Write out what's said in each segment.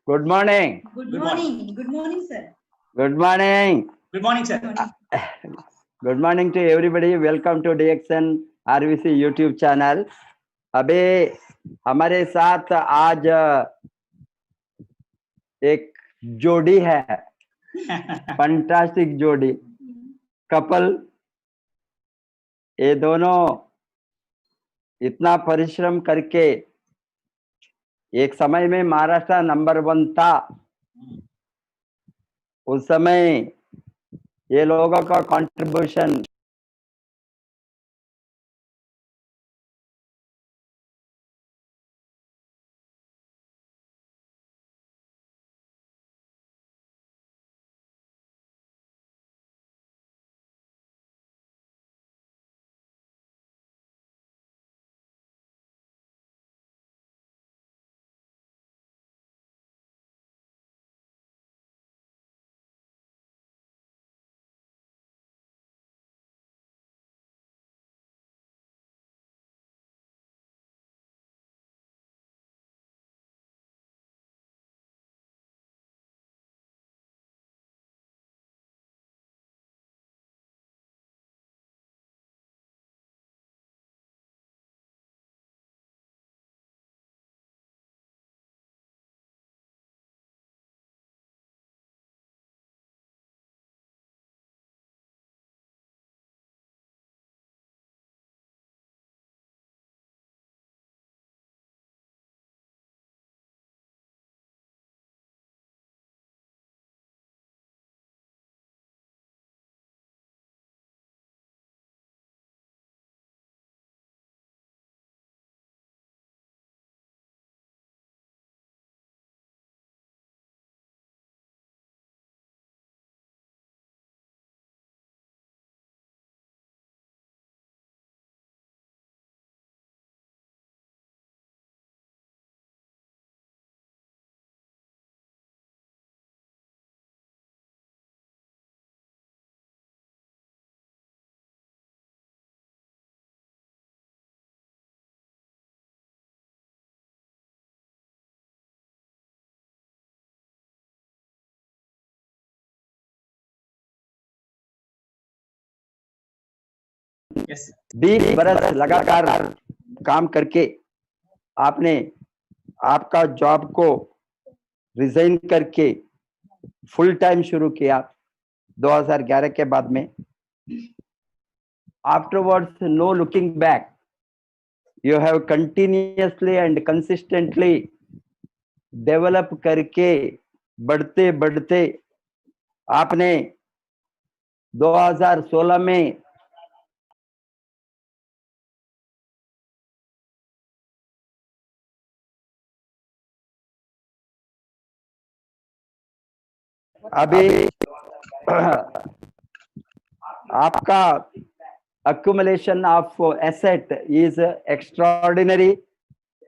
Good morning. Good morning. Good morning, sir. Good morning. Good morning, sir. Good morning to everybody. Welcome to DXN RVC YouTube channel. अबे हमारे साथ आज एक जोड़ी है, fantastic जोड़ी, कपल। ये दोनों इतना परिश्रम करके एक समय में महाराष्ट्र नंबर 1 था। उस समय ये लोगों का कंट्रीब्यूशन Yes. 20 बरस लगातार काम करके आपने आपका जॉब को रिजाइन करके फुल टाइम शुरू किया 2011 के बाद में। Afterwards no looking back, you have continuously and consistently develop करके बढ़ते बढ़ते आपने 2016 में अभी आपका accumulation of asset is extraordinary।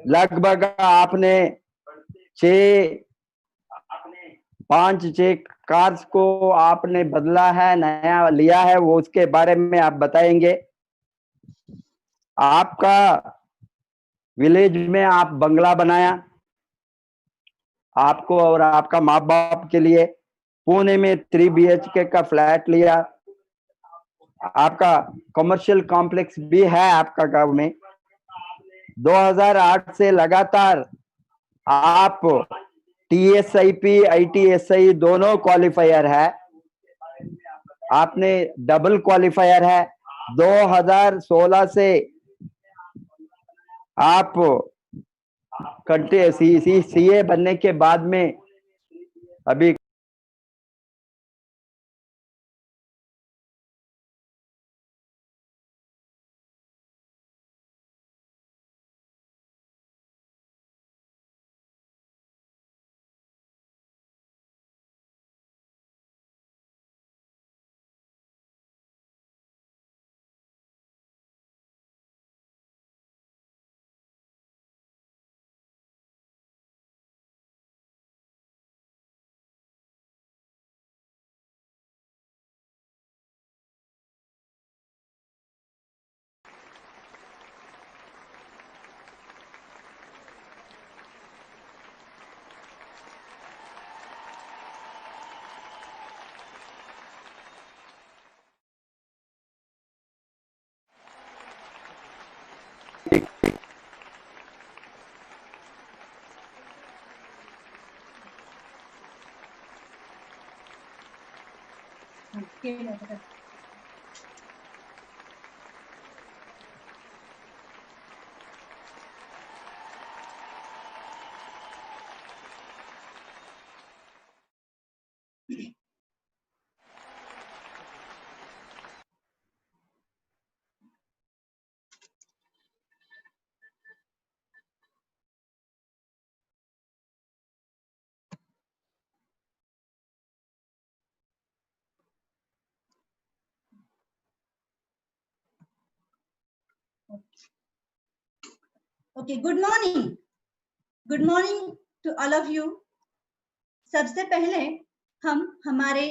लगभग आपने 5-6 कार्स को आपने बदला है, नया लिया है, वो उसके बारे में आप बताएंगे। आपका विलेज में आप बंगला बनाया आपको और आपका माँ बाप के लिए। पुणे में 3 BHK का फ्लैट लिया। आपका कमर्शियल कॉम्प्लेक्स भी है आपका गांव में। 2008 से लगातार आप TSIP ITSI दोनों क्वालिफायर है, आपने डबल क्वालिफायर है। 2016 से आप CA बनने के बाद में अभी Okay, good morning. Good morning to all of you. सबसे पहले हम हमारे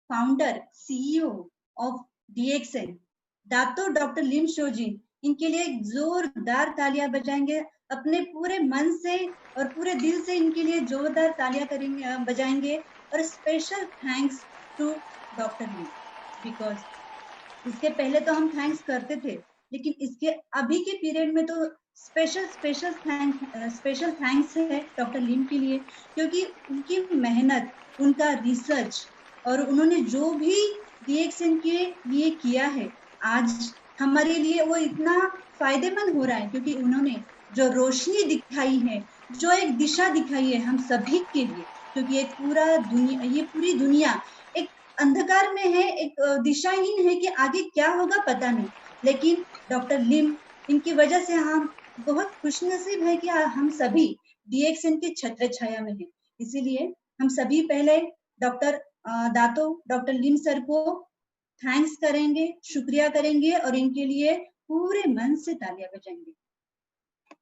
founder CEO of DXN doctor Lim Shoji इनके लिए जोरदार तालियां बजाएंगे। अपने पूरे मन से और पूरे दिल से इनके लिए जोरदार तालियां करेंगे, बजाएंगे। और special thanks to doctor Lim, because इसके पहले तो हम थैंक्स करते थे, लेकिन इसके अभी के पीरियड में तो स्पेशल थैंक्स है डॉक्टर लिम के लिए, क्योंकि उनकी मेहनत, उनका रिसर्च और उन्होंने जो भी डीएक्सएन के लिए किया है, आज हमारे लिए वो इतना फायदेमंद हो रहा है, क्योंकि उन्होंने जो रोशनी दिखाई है, जो एक दिशा दिखाई है हम सभी के लिए, क्योंकि ये पूरी दुनिया एक अंधकार में है, एक दिशाहीन है कि आगे क्या होगा पता नहीं। लेकिन डॉक्टर लिम, इनकी वजह से हम बहुत खुशनसीब है कि हम सभी डीएक्सएन के छत्र छाया में हैं। इसीलिए हम सभी पहले डॉक्टर लिम सर को थैंक्स करेंगे, शुक्रिया करेंगे और इनके लिए पूरे मन से तालियां बजाएंगे।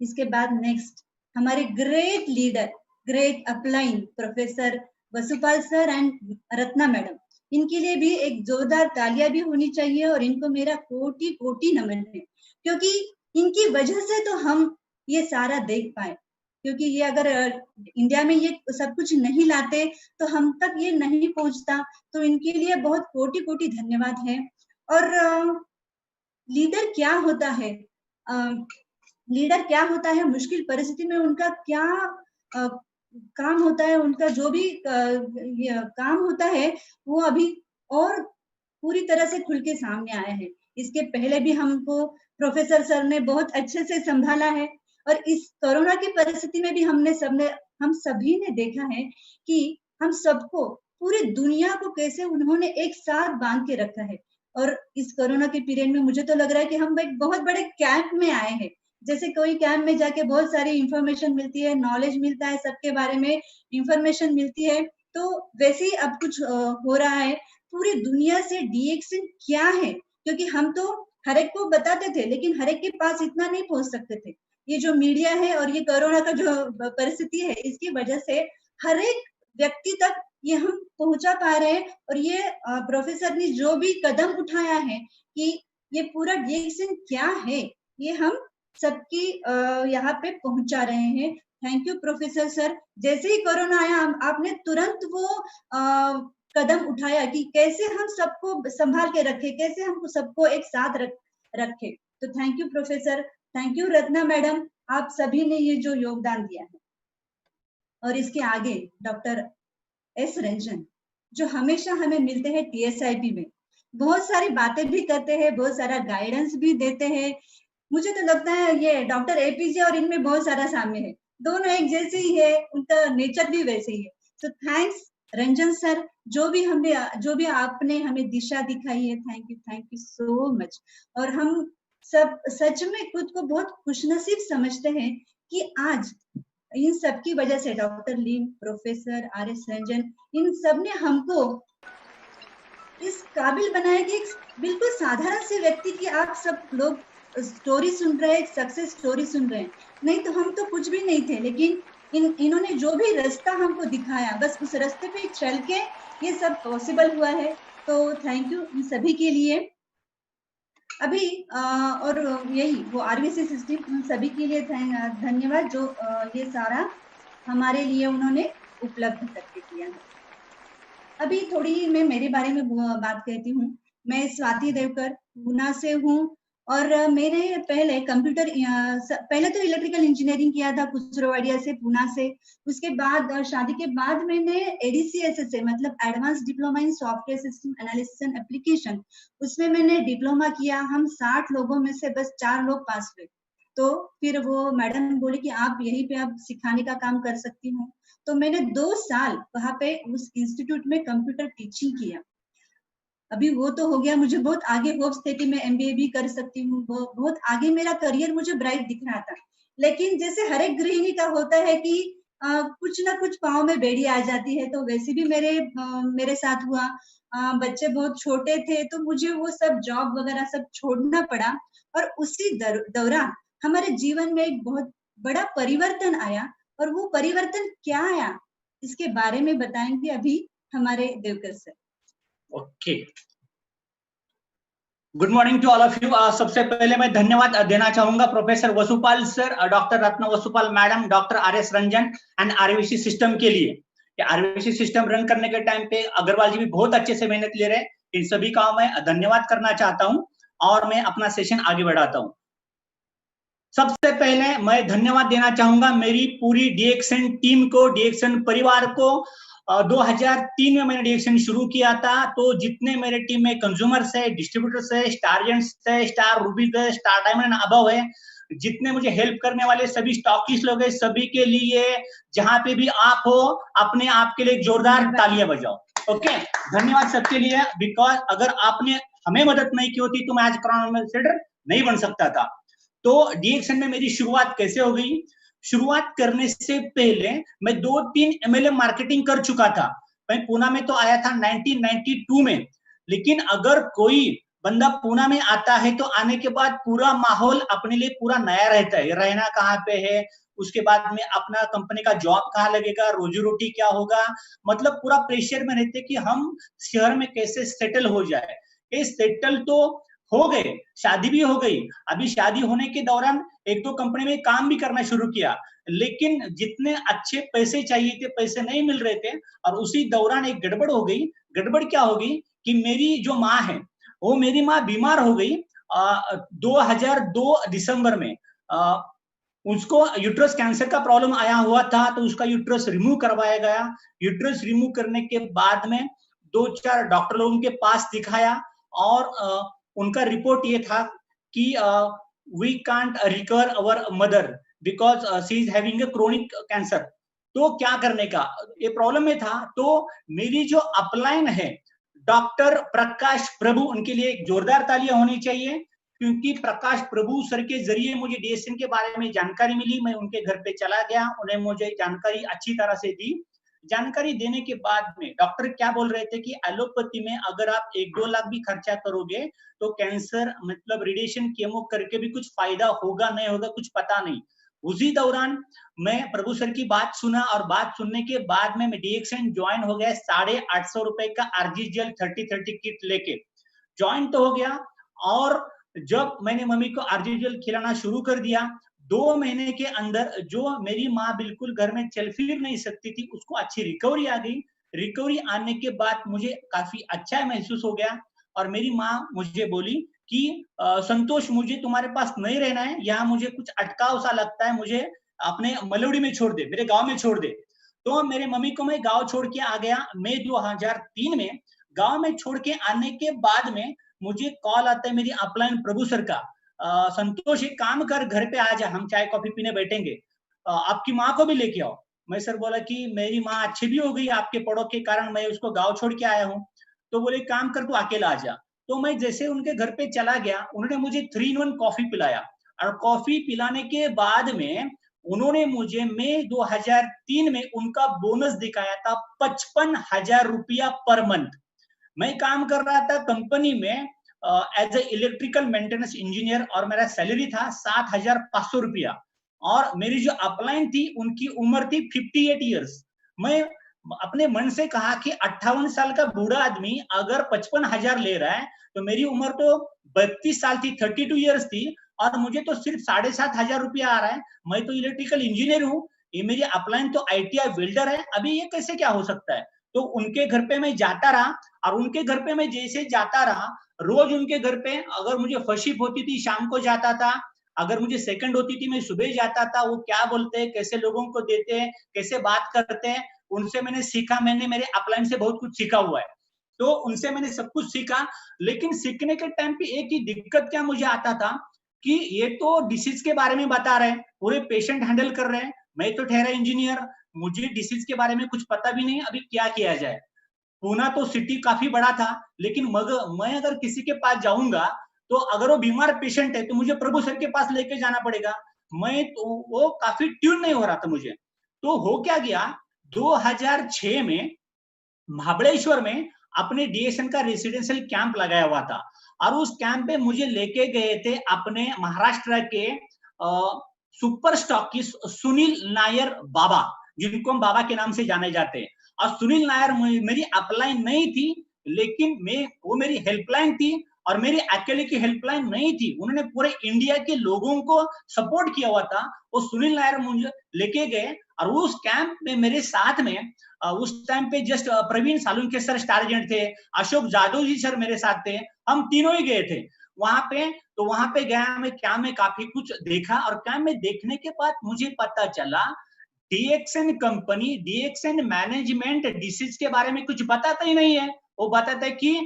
इसके बाद नेक्स्ट हमारे great leader, great upline professor Vasupal sir and Ratna madam, इनके लिए भी एक जोरदार तालियां भी होनी चाहिए और इनको मेरा कोटि कोटि नमन है, क्योंकि इनकी वजह से तो हम ये सारा देख पाए। क्योंकि ये अगर इंडिया में ये सब कुछ नहीं लाते तो हम तक ये नहीं पहुंचता, तो इनके लिए बहुत कोटि कोटि धन्यवाद है। और लीडर क्या होता है, लीडर क्या होता है, मुश्किल परिस्थिति में उनका क्या काम होता है, उनका जो भी काम होता है वो अभी और पूरी तरह से खुल के सामने आया है। इसके पहले भी हमको प्रोफेसर सर ने बहुत अच्छे से संभाला है, और इस कोरोना की परिस्थिति में भी हम सभी ने देखा है कि हम सबको, पूरी दुनिया को कैसे उन्होंने एक साथ बांध के रखा है। और इस कोरोना के पीरियड में मुझे तो लग रहा है कि हम एक बहुत बड़े कैंप में आए हैं। जैसे कोई कैंप में जाके बहुत सारी इंफॉर्मेशन मिलती है, नॉलेज मिलता है, सबके बारे में इंफॉर्मेशन मिलती है, तो वैसे ही अब कुछ हो रहा है। पूरी दुनिया से डीएक्सएन क्या है, क्योंकि हम तो हर एक को बताते थे, लेकिन हर एक के पास इतना नहीं पहुंच सकते थे। ये जो मीडिया है और ये कोरोना का जो परिस्थिति है, इसकी वजह से हर एक व्यक्ति तक ये हम पहुंचा पा रहे हैं। और ये प्रोफेसर ने जो भी कदम उठाया है कि ये पूरा डीएक्सएन क्या है, ये हम सबकी यहाँ पे पहुंचा रहे हैं। Thank you professor sir. जैसे ही कोरोना आया, आपने तुरंत वो कदम उठाया कि कैसे हम सबको संभाल के रखें, कैसे हम सबको एक साथ रखें। तो thank you professor, thank you Ratna madam, आप सभी ने ये जो योगदान दिया है। और इसके आगे डॉक्टर एस रंजन, जो हमेशा हमें मिलते हैं टीएसआईपी में, बहुत सारी बातें भी करते हैं, बहुत सारा गाइडेंस भी देते हैं। मुझे तो लगता है ये डॉक्टर एपीजे और इनमें बहुत सारा साम्य है, दोनों एक जैसे ही है, उनका नेचर भी वैसे ही है। तो थैंक्स रंजन सर, जो भी आपने हमें दिशा दिखाई है, थैंक यू सो मच। और हम सब सच में खुद को बहुत खुशनसीब समझते हैं कि आज इन सब की वजह से डॉक्टर लिम, प्रोफेसर आर एस रंजन, इन सब ने हमको इस काबिल बनाया कि एक बिल्कुल साधारण से व्यक्ति की आप सब लोग स्टोरी सुन रहे हैं, सक्सेस स्टोरी सुन रहे हैं। नहीं तो हम तो कुछ भी नहीं थे, लेकिन इन्होंने जो भी रास्ता हमको दिखाया, बस उस रास्ते पे चल के ये सब पॉसिबल हुआ है। तो थैंक यू इन सभी के लिए। अभी और यही वो आरबीसी सिस्टम सभी के लिए धन्यवाद, जो ये सारा हमारे लिए उन्होंने उपलब्ध करके किया है। अभी थोड़ी मैं मेरे बारे में बात कहती हूँ। मैं स्वाति देवकर पूना से हूँ और मैंने पहले पहले तो इलेक्ट्रिकल इंजीनियरिंग किया था कुचरवाड़िया से, पूना से। उसके बाद शादी के बाद मैंने ADCSS से, मतलब advance diploma in software system analysis and application, उसमें मैंने डिप्लोमा किया। हम 60 लोगों में से बस 4 लोग पास हुए। तो फिर वो मैडम बोले कि आप यहीं पे आप सिखाने का काम कर सकती हो। तो मैंने 2 साल वहां पे उस इंस्टीट्यूट में कंप्यूटर टीचिंग किया। अभी वो तो हो गया, मुझे बहुत आगे होप्स थे कि मैं MBA भी कर सकती हूँ, बहुत आगे मेरा करियर मुझे ब्राइट दिख रहा था। लेकिन जैसे हर एक गृहिणी का होता है कि कुछ ना कुछ पाँव में बेड़ी आ जाती है, तो वैसे भी मेरे साथ हुआ। बच्चे बहुत छोटे थे, तो मुझे वो सब जॉब वगैरह सब छोड़ना पड़ा। और उसी दौरान हमारे जीवन में एक बहुत बड़ा परिवर्तन आया। और वो परिवर्तन क्या आया, इसके बारे में बताएंगे अभी हमारे Devkar sir. Okay, good morning to all of you. सबसे पहले मैं धन्यवाद देना चाहूंगा professor Vasupal sir, doctor Ratna Vasupal madam, doctor RS Ranjan and RVC system के लिए। RVC सिस्टम रन करने के टाइम पे अग्रवाल जी भी बहुत अच्छे से मेहनत ले रहे हैं। इन सभी का मैं धन्यवाद करना चाहता हूं और मैं अपना सेशन आगे बढ़ाता हूं। सबसे पहले मैं धन्यवाद देना चाहूंगा मेरी पूरी DXN टीम को, DXN परिवार को। 2003 में मैंने DXN शुरू किया था, तो जितने मेरे टीम में कंज्यूमर्स है, डिस्ट्रीब्यूटर्स है, स्टारजेंट्स है, स्टार रूबीज है, स्टार डायमंड अबव है, जितने मुझे हेल्प करने वाले सभी स्टॉकिस्ट लोग हैं, सभी के लिए जहां पे भी आप हो, अपने आप के लिए जोरदार तालियां बजाओ। ओके, धन्यवाद सबके लिए। बिकॉज अगर आपने हमें मदद नहीं की होती तो मैं आज क्राउन एम्बेसडर नहीं बन सकता था। तो DXN में मेरी शुरुआत कैसे हो गई? शुरुआत करने से पहले मैं 2-3 MLM मार्केटिंग कर चुका था। मैं पूना में तो आया था 1992 में, लेकिन अगर कोई बंदा पूना में आता है तो आने के बाद पूरा माहौल अपने लिए पूरा नया रहता है। रहना कहाँ पे है, उसके बाद में अपना कंपनी का जॉब कहाँ लगेगा, रोजी रोटी क्या होगा, मतलब पूरा प्रेशर में रहते कि हम शहर में कैसे सेटल हो जाए। ये सेटल तो हो गए, शादी भी हो गई। अभी शादी होने के दौरान 1-2 कंपनी में काम भी करना शुरू किया, लेकिन जितने अच्छे पैसे चाहिए थे पैसे नहीं मिल रहे थे। और उसी दौरान एक गड़बड़ हो गई। गड़बड़ क्या हो गई कि मेरी जो माँ है, वो मेरी माँ बीमार हो गई 2002 दिसंबर में। उसको यूट्रस कैंसर का प्रॉब्लम आया हुआ था, तो उसका यूट्रस रिमूव करवाया गया। यूट्रस रिमूव करने के बाद में 2-4 डॉक्टर लोगों के पास दिखाया और उनका रिपोर्ट ये था कि we can't recover our mother because she is having a chronic cancer. तो क्या करने का, ये प्रॉब्लम में था। तो मेरी जो अपलाइन है डॉक्टर प्रकाश प्रभु, उनके लिए एक जोरदार तालियां होनी चाहिए, क्योंकि प्रकाश प्रभु सर के जरिए मुझे DXN के बारे में जानकारी मिली। मैं उनके घर पे चला गया, उन्हें मुझे जानकारी अच्छी तरह से दी। जानकारी देने के बाद में डॉक्टर क्या बोल रहे थे कि एलोपैथी में अगर आप 1-2 लाख भी खर्चा करोगे तो कैंसर मतलब रेडिएशन केमो करके भी कुछ फायदा होगा नहीं होगा कुछ पता नहीं। उसी दौरान मैं प्रभु सर की बात सुना और बात सुनने के बाद में मैं DXN ज्वाइन हो गया। 850 रुपए का RGGL 30-30 किट लेके ज्वाइन तो हो गया। और जब मैंने मम्मी को RGGL खिलाना शुरू कर दिया, 2 महीने के अंदर जो मेरी माँ बिल्कुल घर में चल फिर नहीं सकती थी, उसको अच्छी रिकवरी आ गई। रिकवरी आने के बाद मुझे काफी अच्छा महसूस हो गया और मेरी माँ मुझे बोली कि संतोष, मुझे तुम्हारे पास नहीं रहना है, यहाँ मुझे कुछ अटकाव सा लगता है, मुझे अपने मलौड़ी में छोड़ दे, मेरे गांव में छोड़ दे। तो मेरे मम्मी को मैं गांव छोड़ के आ गया मई 2003 में। गांव में छोड़ के आने के बाद में मुझे कॉल आता है मेरी अपलाइन प्रभु सर का, संतोष एक काम कर, घर पे आ जा, हम चाय कॉफी पीने बैठेंगे, आपकी माँ को भी लेके आओ। मैं सर बोला कि मेरी माँ अच्छी भी हो गई आपके पड़ों के कारण, मैं उसको गांव छोड़ के आया हूँ। तो बोले काम कर, तू अकेला आ जा। तो मैं जैसे उनके घर पे चला गया, उन्होंने मुझे 3-in-1 कॉफी पिलाया और कॉफी पिलाने के बाद में उन्होंने मुझे मई 2003 में उनका बोनस दिखाया था 55,000 रुपया पर मंथ। मैं काम कर रहा था कंपनी में as a electrical maintenance engineer और मेरा सैलरी था 7,500 रुपया। और मेरी जो अपलाइन थी उनकी उम्र थी 58 ईयर्स। मैं अपने मन से कहा कि 58 साल का बूढ़ा आदमी अगर 55,000 ले रहा है तो मेरी उम्र तो 32 साल थी, 32 ईयर्स थी, और मुझे तो सिर्फ 7,500 रुपया आ रहा है। मैं तो इलेक्ट्रिकल इंजीनियर हूँ, ये मेरी अपलाइन तो ITI वेल्डर है, अभी ये कैसे क्या हो सकता है। तो उनके घर पे मैं जाता रहा, और उनके घर पे मैं जैसे जाता रहा, रोज उनके घर पे अगर मुझे फर्स्ट शिफ्ट होती थी शाम को जाता था, अगर मुझे सेकंड होती थी मैं सुबह जाता था। वो क्या बोलते हैं, कैसे लोगों को देते हैं, कैसे बात करते हैं, उनसे मैंने सीखा। मैंने मेरे अपलाइन से बहुत कुछ सीखा हुआ है, तो उनसे मैंने सब कुछ सीखा। लेकिन सीखने के टाइम पे एक ही दिक्कत क्या मुझे आता था कि ये तो डिसीज के बारे में बता रहे हैं, पूरे पेशेंट हैंडल कर रहे हैं, मैं तो ठहरा इंजीनियर, मुझे डिसीज के बारे में कुछ पता भी नहीं, अभी क्या किया जाए। पूना तो सिटी काफी बड़ा था, लेकिन मगर मैं अगर किसी के पास जाऊंगा तो अगर वो बीमार पेशेंट है तो मुझे प्रभु सर के पास लेके जाना पड़ेगा। मैं तो वो काफी ट्यून नहीं हो रहा था मुझे। तो हो क्या गया, 2006 में महाबलेश्वर में अपने डीएसएन का रेसिडेंशियल कैंप लगाया हुआ था, और उस कैंप पे मुझे लेके गए थे अपने महाराष्ट्र के सुपर स्टॉकिस्ट सुनील नायर बाबा, जिनको हम बाबा के नाम से जाने जाते हैं। और सुनील नायर मेरी अपलाइन नहीं थी, लेकिन वो मेरी हेल्पलाइन थी, और मेरी अकेले की हेल्पलाइन नहीं थी, उन्होंने पूरे इंडिया के लोगों को सपोर्ट किया हुआ था। वो सुनील नायर मुझे लेके गए, और उस कैंप में मेरे साथ में उस टाइम पे जस्ट प्रवीण सालुंके सर स्टारजेंट थे, अशोक जादव जी सर मेरे साथ थे, हम तीनों ही गए थे वहां पे। तो वहां पे गया मैं, कैंप में काफी कुछ देखा, और कैंप में देखने के बाद मुझे पता चला DXN company, DXN management disease के बारे में कुछ बताता ही नहीं है। वो बताता है कि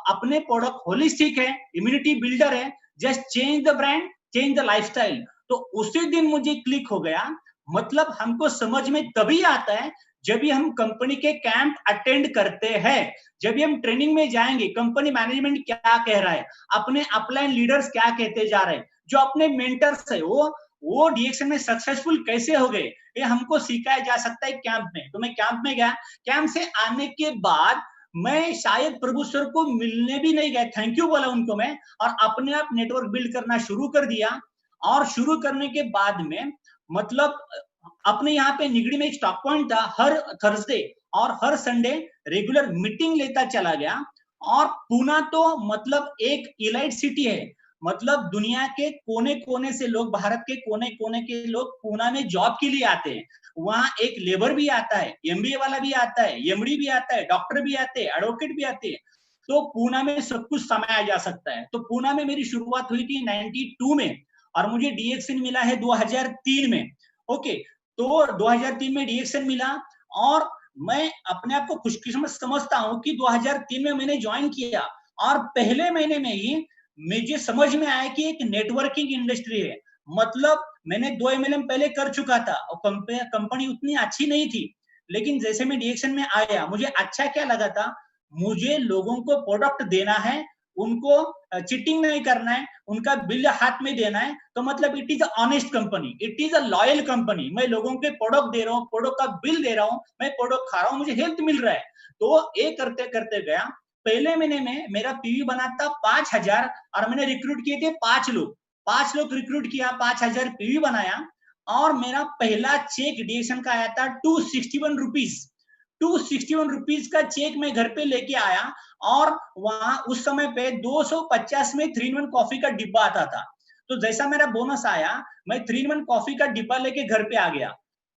अपने प्रोडक्ट होलिस्टिक है, इम्यूनिटी बिल्डर है, just change the brand, change the lifestyle. तो उसी दिन मुझे क्लिक हो गया, मतलब हमको समझ में तभी आता है जब भी हम कंपनी के कैंप अटेंड करते हैं, जब भी हम ट्रेनिंग में जाएंगे, कंपनी मैनेजमेंट क्या कह रहा है, अपने अपलाइन लीडर्स क्या कहते जा रहे हैं, जो अपने मेंटर्स है वो डीएक्सएन में सक्सेसफुल कैसे हो गए, ये हमको सिखाया जा सकता है कैंप में। तो मैं कैंप में गया, कैंप से आने के बाद मैं शायद प्रभु सर को मिलने भी नहीं गया, थैंक यू बोला उनको मैं, और अपने आप नेटवर्क बिल्ड करना शुरू कर दिया। और शुरू करने के बाद में मतलब अपने यहाँ पे निगड़ी में एक स्टॉक पॉइंट था, हर थर्सडे और हर संडे रेगुलर मीटिंग लेता चला गया। और पूना तो मतलब एक इलाइट सिटी है, मतलब दुनिया के कोने कोने से लोग, भारत के कोने कोने के लोग पूना में जॉब के लिए आते हैं। वहां एक लेबर भी आता है, एमबीए वाला भी आता है, एमडी भी आता है, डॉक्टर भी आते हैं, एडवोकेट भी आते हैं। तो पूना में सब कुछ समाया जा सकता है। तो पूना में मेरी शुरुआत हुई थी 92 में, और मुझे डीएक्सएन मिला है 2003 में। ओके, तो 2003 में डीएक्सएन मिला, और मैं अपने आप को खुशकिस्मत समझता हूं कि 2003 में मैंने ज्वाइन किया, और पहले महीने में ही मुझे समझ में आया कि एक नेटवर्किंग इंडस्ट्री है। मतलब मैंने 2 एमएलएम पहले कर चुका था, और कंपनी उतनी अच्छी नहीं थी, लेकिन जैसे मैं डीएक्सएन में आया, मुझे अच्छा क्या लगा था, मुझे लोगों को प्रोडक्ट देना है, उनको चीटिंग नहीं करना है, उनका बिल हाथ में देना है। तो मतलब it is a honest company, it is a loyal company. मैं लोगों के प्रोडक्ट दे रहा हूँ, प्रोडक्ट का बिल दे रहा हूँ, मैं प्रोडक्ट खा रहा हूँ, मुझे हेल्थ मिल रहा है। तो ये करते करते गया। पहले महीने में मेरा पीवी बना था 5000, और मैंने रिक्रूट किए थे 5 लोग, 5 लोग रिक्रूट किया, 5000 पीवी बनाया। और मेरा पहला चेक डीएक्सएन का आया था 261 रुपीज। 261 रुपीज का चेक मैं घर पे लेके आया, और वहां उस समय पे 250 में 3-in-1 कॉफी का डिब्बा आता था। तो जैसा मेरा बोनस आया, मैं 3-in-1 कॉफी का डिब्बा लेके घर पे आ गया,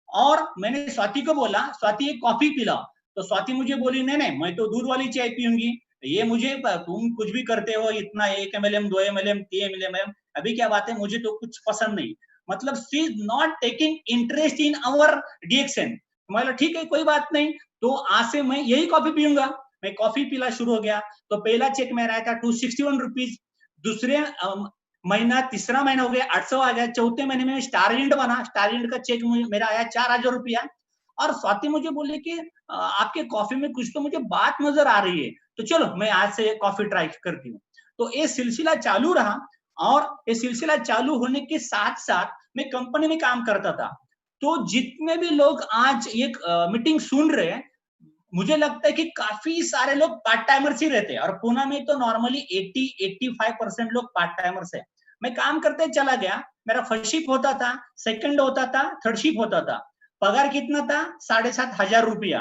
और मैंने स्वाति को बोला, स्वाति एक कॉफी पिलाओ। तो स्वाति मुझे बोली, नहीं नहीं, मैं तो दूध वाली चाय पीऊंगी, ये मुझे, तुम कुछ भी करते हो, इतना 1 ml 2 ml 3 ml, अभी क्या बात है, मुझे तो कुछ पसंद नहीं। मतलब she is not taking interest in our DXN. मतलब ठीक है, कोई बात नहीं, तो आज से मैं यही कॉफी पीऊंगा। मैं कॉफी पीना शुरू हो गया। तो पहला चेक मेरा आया था 261 रुपीज। दूसरे महीना, तीसरा महीना हो गया 800 आ गया। चौथे महीने में स्टारजेंट बना, स्टारजेंट का चेक मेरा आया 4000 रुपया। और स्वाति मुझे बोले कि आपके कॉफी में कुछ तो मुझे बात नजर आ रही है, तो चलो मैं आज से कॉफी ट्राई करती हूँ। तो ये सिलसिला चालू रहा, और ये सिलसिला चालू होने के साथ साथ मैं कंपनी में काम करता था। तो जितने भी लोग आज ये मीटिंग सुन रहे हैं, मुझे लगता है कि काफी सारे लोग पार्ट टाइमर्स ही रहते हैं, और पूना में तो नॉर्मली 80-85% लोग पार्ट टाइमर्स है। मैं काम करते चला गया, मेरा फर्स्ट शिफ्ट होता था, सेकंड होता था, थर्ड शिफ्ट होता था। पगार कितना था? 7,500 रुपया।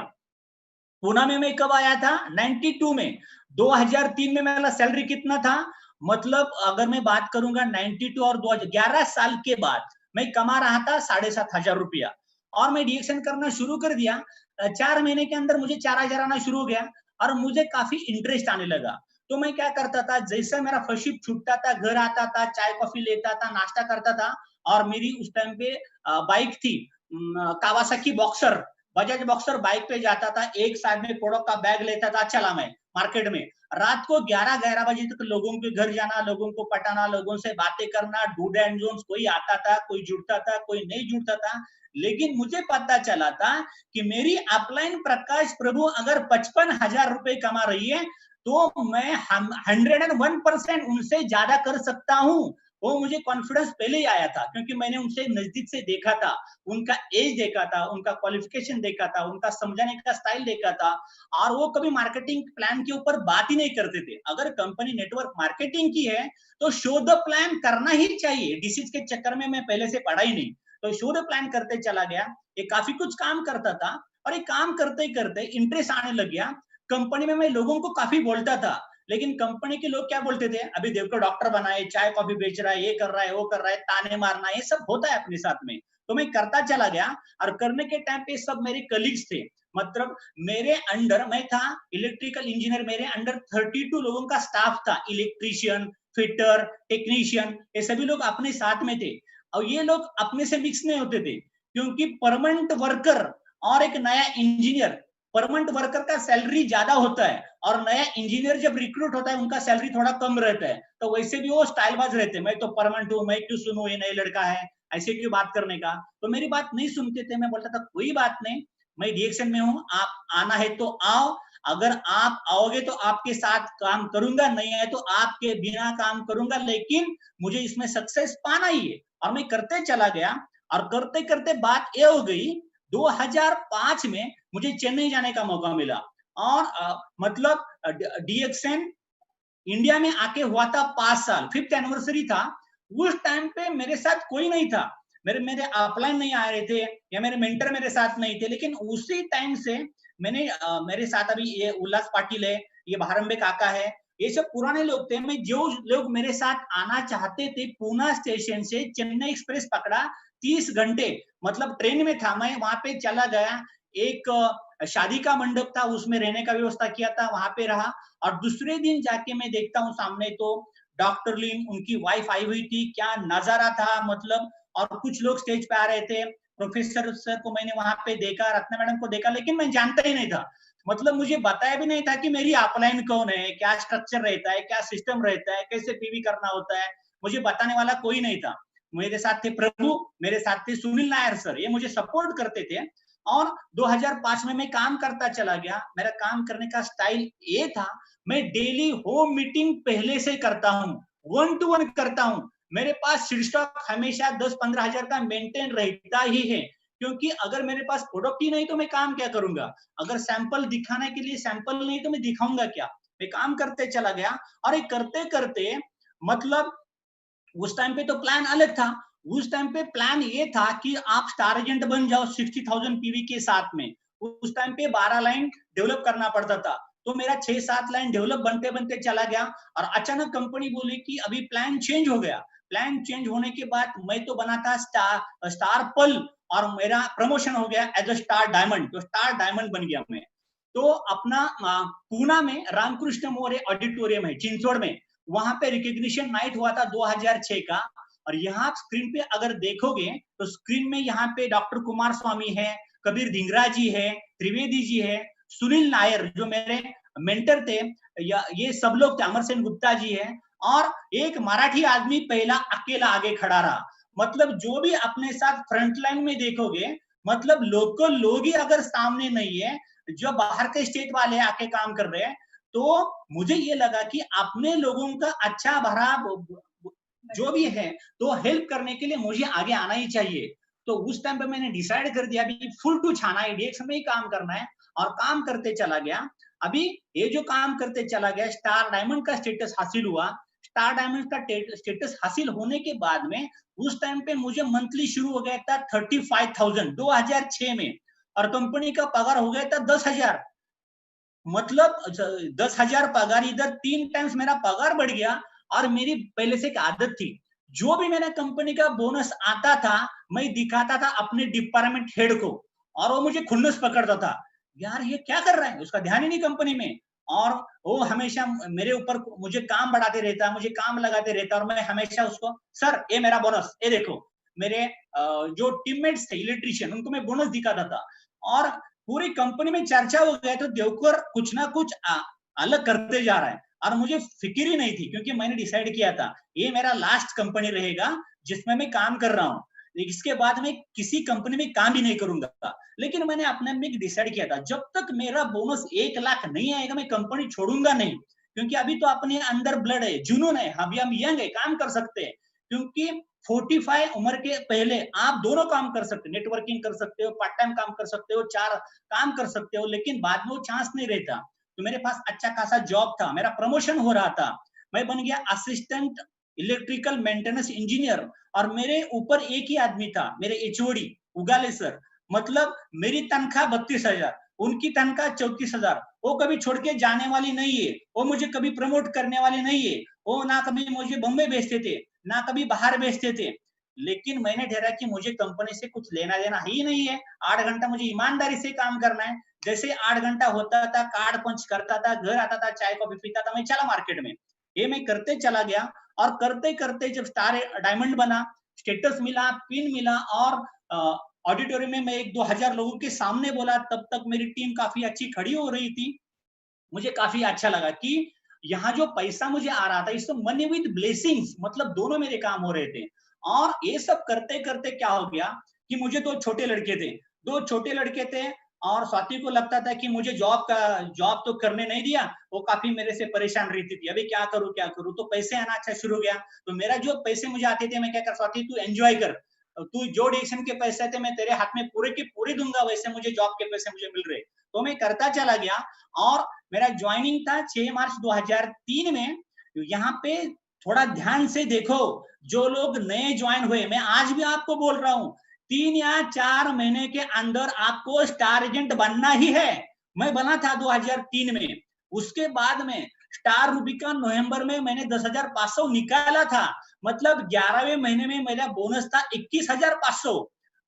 पूना में मैं कब आया था? 92 में। 2003 में मेरा सैलरी कितना था? मतलब अगर मैं बात करूंगा 92 और 2011 साल के बाद मैं कमा रहा था 7,500 रुपया। और मैं डीएक्सएन करना शुरू कर दिया। 4 महीने के अंदर मुझे 4000 आना शुरू हो गया और मुझे काफी इंटरेस्ट आने लगा। तो मैं क्या करता था, जैसा मेरा फर्स्ट शिफ्ट छूटता था, घर आता था, चाय कॉफी लेता था, नाश्ता करता था, और मेरी उस टाइम पे बाइक थी Kawasaki boxer, Bajaj boxer bike पे जाता था, एक साइड में प्रोडक्ट का बैग लेता था, चला मैं मार्केट में, रात को 11 बजे तक लोगों के घर जाना, लोगों को पटाना, लोगों से बातें करना, डूड एंड जोन्स, कोई आता था, कोई जुड़ता था, कोई नहीं जुड़ता था। लेकिन मुझे पता चला था कि मेरी अपलाइन प्रकाश प्रभु अगर 55,000 रुपए कमा रही है तो मैं 101% उनसे ज्यादा कर सकता हूँ। वो मुझे कॉन्फिडेंस पहले ही आया था, क्योंकि मैंने उनसे नजदीक से देखा था, उनका एज देखा था, उनका क्वालिफिकेशन देखा था, उनका समझाने का स्टाइल देखा था, और वो कभी मार्केटिंग प्लान के ऊपर बात ही नहीं करते थे। अगर कंपनी नेटवर्क मार्केटिंग की है तो शो द प्लान करना ही चाहिए। डिसीज के चक्कर में मैं पहले से पढ़ा ही नहीं, तो शो द प्लान करते चला गया। ये काफी कुछ काम करता था, और ये काम करते करते इंटरेस्ट आने लग गया। कंपनी में मैं लोगों को काफी बोलता था, लेकिन कंपनी के लोग क्या बोलते थे, अभी देखो डॉक्टर बना है, चाय कॉफी बेच रहा है, ये कर रहा है, वो कर रहा है, ताने मारना, ये सब होता है अपने साथ में। तो मैं करता चला गया, और करने के टाइम पे सब मेरे कलीग्स थे, मतलब मेरे अंडर, मैं था इलेक्ट्रिकल इंजीनियर, मेरे अंडर 32 लोगों का स्टाफ था, इलेक्ट्रीशियन, फिटर, टेक्नीशियन, ये सभी लोग अपने साथ में थे। और ये लोग अपने से मिक्स नहीं होते थे, क्योंकि परमानेंट वर्कर और एक नया इंजीनियर, परमानेंट वर्कर का सैलरी ज्यादा होता है, और नया इंजीनियर जब रिक्रूट होता है उनका सैलरी थोड़ा कम रहता है। तो वैसे भी वो स्टाइलबाज रहते हैं, मैं तो परमानेंट हूँ, मैं क्यों सुनूं, ये नया लड़का है, ऐसे क्यों बात करने का। तो मेरी बात नहीं सुनते थे। मैं बोलता था कोई बात नहीं, मैं रिएक्शन में हूँ, आप आना है तो आओ, अगर आप आओगे तो आपके साथ काम करूंगा, नहीं है तो आपके बिना काम करूंगा, लेकिन मुझे इसमें सक्सेस पाना ही है। और मैं करते चला गया, और करते करते बात ये हो गई, 2005 में मुझे चेन्नई जाने का मौका मिला, और मतलब डीएक्सएन इंडिया में आके हुआ था 5 साल, 5th एनिवर्सरी था। उस टाइम पे मेरे साथ कोई नहीं था, मेरे अपलाइन नहीं आ रहे थे, या मेरे मेंटर मेरे साथ नहीं थे। लेकिन उसी टाइम से मैंने मेरे साथ अभी ये उल्लास पाटिल है, ये भारंबे काका है, ये सब पुराने लोग थे। मैं जो लोग मेरे साथ आना चाहते थे, पूना स्टेशन से चेन्नई एक्सप्रेस पकड़ा, 30 घंटे मतलब ट्रेन में था, मैं वहां पे चला गया। एक शादी का मंडप था, उसमें रहने का व्यवस्था किया था, वहां पे रहा। और दूसरे दिन जाके मैं देखता हूँ सामने तो डॉक्टर लिन, उनकी वाइफ आई हुई थी, क्या नजारा था मतलब। और कुछ लोग स्टेज पे आ रहे थे, प्रोफेसर सर को मैंने वहां पे देखा, रत्ना मैडम को देखा, लेकिन मैं जानता ही नहीं था, मतलब मुझे बताया भी नहीं था कि मेरी अपलाइन कौन है, क्या स्ट्रक्चर रहता है, क्या सिस्टम रहता है, कैसे पीवी करना होता है, मुझे बताने वाला कोई नहीं था। मेरे साथ थे प्रभु, मेरे साथ थे सुनील नायर सर, ये मुझे सपोर्ट करते थे। और 2005 में मैं काम करता चला गया। मेरा काम करने का स्टाइल ये था, मैं डेली होम मीटिंग पहले से करता हूँ, 1 to 1 करता हूँ। मेरे पास सीड स्टॉक हमेशा 10-15 हजार का मेंटेन रहता ही है, क्योंकि अगर मेरे पास प्रोडक्ट ही नहीं तो मैं काम क्या करूंगा, अगर सैंपल दिखाने के लिए सैंपल नहीं तो मैं दिखाऊंगा क्या। मैं काम करते चला गया, और ये करते करते मतलब उस टाइम पे तो प्लान अलग था। उस टाइम पे प्लान ये था कि आप स्टार एजेंट बन जाओ 60,000 पीवी के साथ में। उस टाइम पे 12 लाइन डेवलप करना पड़ता था, तो मेरा 6-7 लाइन डेवलप बनते बनते चला गया। और अचानक कंपनी बोली कि अभी प्लान चेंज हो गया। प्लान चेंज होने के बाद मैं तो बना था स्टार पल, और मेरा प्रमोशन हो गया एज अ स्टार डायमंड, तो स्टार डायमंड बन गया मैं। तो अपना पूना में रामकृष्ण मोरे ऑडिटोरियम है चिंचवड़ में, वहां पे रिकॉग्निशन नाइट हुआ था 2006 का। और यहाँ स्क्रीन पे अगर देखोगे तो स्क्रीन में यहाँ पे डॉक्टर कुमार स्वामी है, कबीर धिंगरा जी है, त्रिवेदी जी है, सुनील नायर जो मेरे मेंटर थे, ये सब लोग थे, अमर सेन गुप्ता जी है, और एक मराठी आदमी पहला अकेला आगे खड़ा रहा। मतलब जो भी अपने साथ फ्रंट लाइन में देखोगे, मतलब लोकल लोग ही अगर सामने नहीं है, जो बाहर के स्टेट वाले आके काम कर रहे हैं, तो मुझे ये लगा कि अपने लोगों का अच्छा भरा जो भी है तो हेल्प करने के लिए मुझे आगे आना ही चाहिए। तो उस टाइम पे मैंने डिसाइड कर दिया अभी फुल टू छाना है, डीएक्स में ही काम करना है, और काम करते चला गया। अभी ये जो काम करते चला गया, स्टार डायमंड का स्टेटस हासिल हुआ। स्टार डायमंड का स्टेटस हासिल होने के बाद में उस टाइम पे मुझे मंथली शुरू हो गया था 35,000 2006 में, और कंपनी का पगार हो गया था 10,000। मतलब 10,000 पगार, इधर 3 टाइम्स मेरा पगार बढ़ गया। और मेरी पहले से एक आदत थी, जो भी मेरा कंपनी का बोनस आता था मैं दिखाता था अपने डिपार्टमेंट हेड को, और वो मुझे खुन्नस पकड़ता था, यार ये क्या कर रहा है, उसका ध्यान ही नहीं कंपनी में, और वो हमेशा मेरे ऊपर मुझे काम बढ़ाते रहता, मुझे काम लगाते रहता, और मैं हमेशा उसको, सर ये मेरा बोनस, ये देखो। मेरे जो टीममेट्स थे इलेक्ट्रिशियन, उनको मैं बोनस दिखाता था, और पूरी कंपनी में चर्चा हो गया तो देवकर कुछ ना कुछ अलग करते जा रहा है, और मुझे फिक्र ही नहीं थी, क्योंकि मैंने डिसाइड किया था ये मेरा लास्ट कंपनी रहेगा जिसमें मैं काम कर रहा हूँ, इसके बाद मैं किसी कंपनी में काम भी नहीं करूंगा। लेकिन मैंने अपने में डिसाइड किया था, जब तक मेरा बोनस 1 लाख नहीं आएगा मैं कंपनी छोड़ूंगा नहीं, क्योंकि अभी तो अपने अंदर ब्लड है, जुनून है, अभी हम यंग है, काम कर सकते हैं। क्योंकि 45 उम्र के पहले आप दोनों काम कर सकते हो, नेटवर्किंग कर सकते हो, पार्ट टाइम काम कर सकते हो, 4 काम कर सकते हो, लेकिन बाद में वो चांस नहीं रहता। तो मेरे पास अच्छा खासा जॉब था, मेरा प्रमोशन हो रहा था, मैं बन गया असिस्टेंट इलेक्ट्रिकल मेंटेनेंस इंजीनियर, और मेरे ऊपर एक ही आदमी था, मेरे एचओडी उगाले सर। मतलब मेरी तनख्वाह 32,000, उनकी तनख्वाह 34,000। वो कभी छोड़ के जाने वाली नहीं है, वो मुझे कभी प्रमोट करने वाले नहीं है, वो ना कभी मुझे बम्बई भेजते थे, ना कभी बाहर भेजते थे। लेकिन मैंने ठहरा कि मुझे कंपनी से कुछ लेना देना ही नहीं है, 8 घंटा मुझे ईमानदारी से काम करना है। जैसे 8 घंटा होता था, कार्ड पंच करता था, घर आता था, चाय कॉफी पीता था, मैं चला मार्केट में। ये मैं करते चला गया, और करते करते जब स्टार डायमंड बना, स्टेटस मिला, पिन मिला, और ऑडिटोरियम में मैं 1-2 हजार लोगों के सामने बोला, तब तक मेरी टीम काफी अच्छी खड़ी हो रही थी। मुझे काफी अच्छा लगा कि यहाँ जो पैसा मुझे आ रहा था, इसको मनी विद ब्लेसिंग्स, मतलब दोनों मेरे काम हो रहे थे। और ये सब करते करते क्या हो गया कि मुझे 2 छोटे लड़के थे, 2 छोटे लड़के थे, और स्वाति को लगता था कि मुझे जॉब तो करने नहीं दिया, वो काफी मेरे से परेशान रहती थी, अभी क्या करूं, तो पैसे आना अच्छा शुरू हो गया। तो मेरा जो पैसे मुझे आते थे, मैं क्या कर, स्वाति तू एंजॉय कर, तू जो डिएक्शन के पैसे थे मैं तेरे हाथ में पूरे के पूरे दूंगा, वैसे मुझे जॉब के पैसे मुझे मिल रहे। तो मैं करता चला गया, और मेरा ज्वाइनिंग था 6 मार्च 2003 में। यहाँ पे थोड़ा ध्यान से देखो, जो लोग नए ज्वाइन हुए, मैं आज भी आपको बोल रहा हूँ, 3 या 4 महीने के अंदर आपको स्टार एजेंट बनना ही है। मैं बना था 2003 में। उसके बाद में स्टार रूबिका नवंबर में मैंने 10,500 निकाला था, मतलब 11वें महीने में मेरा बोनस था 21,500।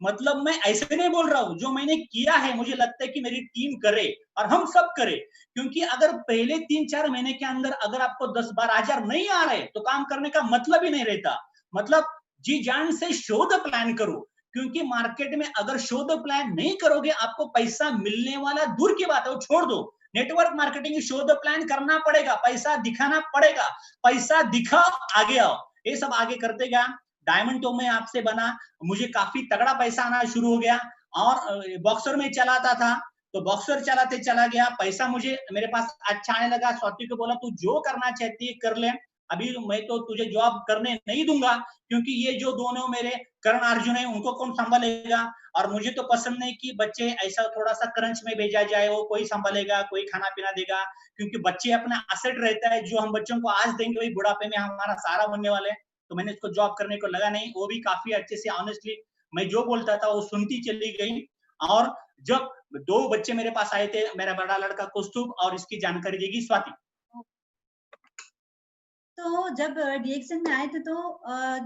मतलब मैं ऐसे नहीं बोल रहा हूँ, जो मैंने किया है मुझे लगता है कि मेरी टीम करे और हम सब करें, क्योंकि अगर पहले 3-4 महीने के अंदर अगर आपको 10-12 हजार नहीं आ रहे तो काम करने का मतलब ही नहीं रहता। मतलब जी जान से शो द प्लान करो, क्योंकि मार्केट में अगर शो द प्लान नहीं करोगे आपको पैसा मिलने वाला दूर की बात है, वो छोड़ दो। Network marketing show the plan करना पड़ेगा, पैसा दिखाना पड़ेगा, पैसा दिखाओ, आगे आओ, ये सब आगे करते गया। डायमंड तो मैं आपसे बना, मुझे काफी तगड़ा पैसा आना शुरू हो गया, और बॉक्सर में चलाता था, तो बॉक्सर चलाते चला गया, पैसा मुझे मेरे पास अच्छा आने लगा। स्वाति को बोला तू जो करना चाहती है कर ले, अभी मैं तो तुझे जॉब करने नहीं दूंगा, क्योंकि ये जो दोनों मेरे करण अर्जुन है उनको कौन संभालेगा, और मुझे तो पसंद नहीं कि बच्चे ऐसा थोड़ा सा क्रंच में भेजा जाए, वो कोई संभालेगा, कोई खाना पीना देगा, क्योंकि बच्चे अपना असेट रहता है, जो हम बच्चों को आज देंगे वही बुढ़ापे में हमारा सहारा बनने वाले हैं। तो मैंने इसको जॉब करने को लगा नहीं, वो भी काफी अच्छे से ऑनेस्टली मैं जो बोलता था वो सुनती चली गई। और जब 2 बच्चे मेरे पास आए थे, मेरा बड़ा लड़का कौस्तुभ और इसकी जानकारी देगी स्वाति। तो जब डीएक्शन में आए थे तो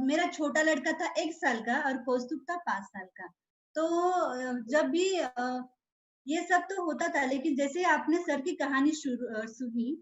मेरा छोटा लड़का था 1 साल का और कौस्तुभ था 5 साल का। तो जब भी ये सब तो होता था, लेकिन जैसे आपने सर की कहानी सुनी,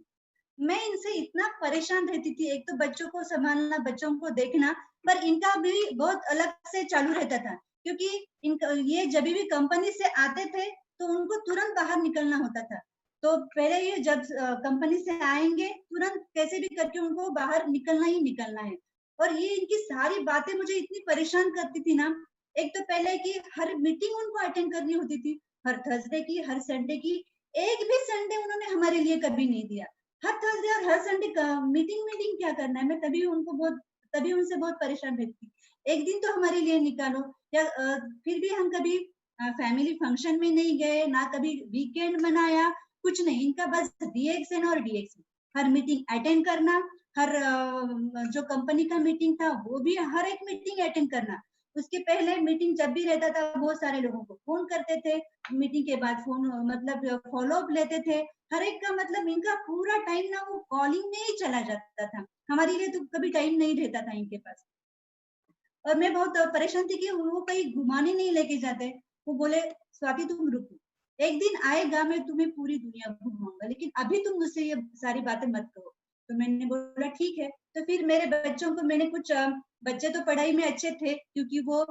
मैं इनसे इतना परेशान रहती थी। एक तो बच्चों को संभालना, बच्चों को देखना, पर इनका भी बहुत अलग से चालू रहता था, क्योंकि इनका ये जब भी कंपनी से आते थे तो उनको तुरंत बाहर निकलना होता था। तो पहले ये जब कंपनी से आएंगे तुरंत कैसे भी करके उनको बाहर निकलना ही निकलना है। और ये इनकी सारी बातें मुझे इतनी परेशान करती थी ना। एक तो पहले की हर मीटिंग उनको अटेंड करनी होती थी, हर थर्सडे की, हर संडे की। एक भी संडे उन्होंने हमारे लिए कभी नहीं दिया। हर थर्सडे और हर संडे मीटिंग क्या करना है, मैं तभी उनसे बहुत परेशान रहती थी। एक दिन तो हमारे लिए निकालो। या फिर भी हम कभी फैमिली फंक्शन में नहीं गए, ना कभी वीकेंड मनाया, कुछ नहीं। इनका बस डीएक्सन और डीएक्सन, हर मीटिंग अटेंड करना, हर जो कंपनी का मीटिंग था वो भी हर एक मीटिंग अटेंड करना। उसके पहले मीटिंग जब भी रहता था बहुत सारे लोगों को फोन करते थे, मीटिंग के बाद फोन मतलब फॉलो अप लेते थे हर एक का। मतलब इनका पूरा टाइम ना वो कॉलिंग में ही चला जाता था, हमारे लिए तो कभी टाइम नहीं रहता था इनके पास। और मैं बहुत परेशान थी कि वो कहीं घुमाने नहीं लेके जाते। वो बोले स्वाति तुम रुको, एक दिन आएगा मैं तुम्हें पूरी दुनिया घुमाऊंगा, लेकिन अभी तुम मुझसे ये सारी बातें मत कहो। तो मैंने बोला ठीक है। तो फिर मेरे बच्चों को मैंने कुछ बच्चे तो पढ़ाई में अच्छे थे क्योंकि वो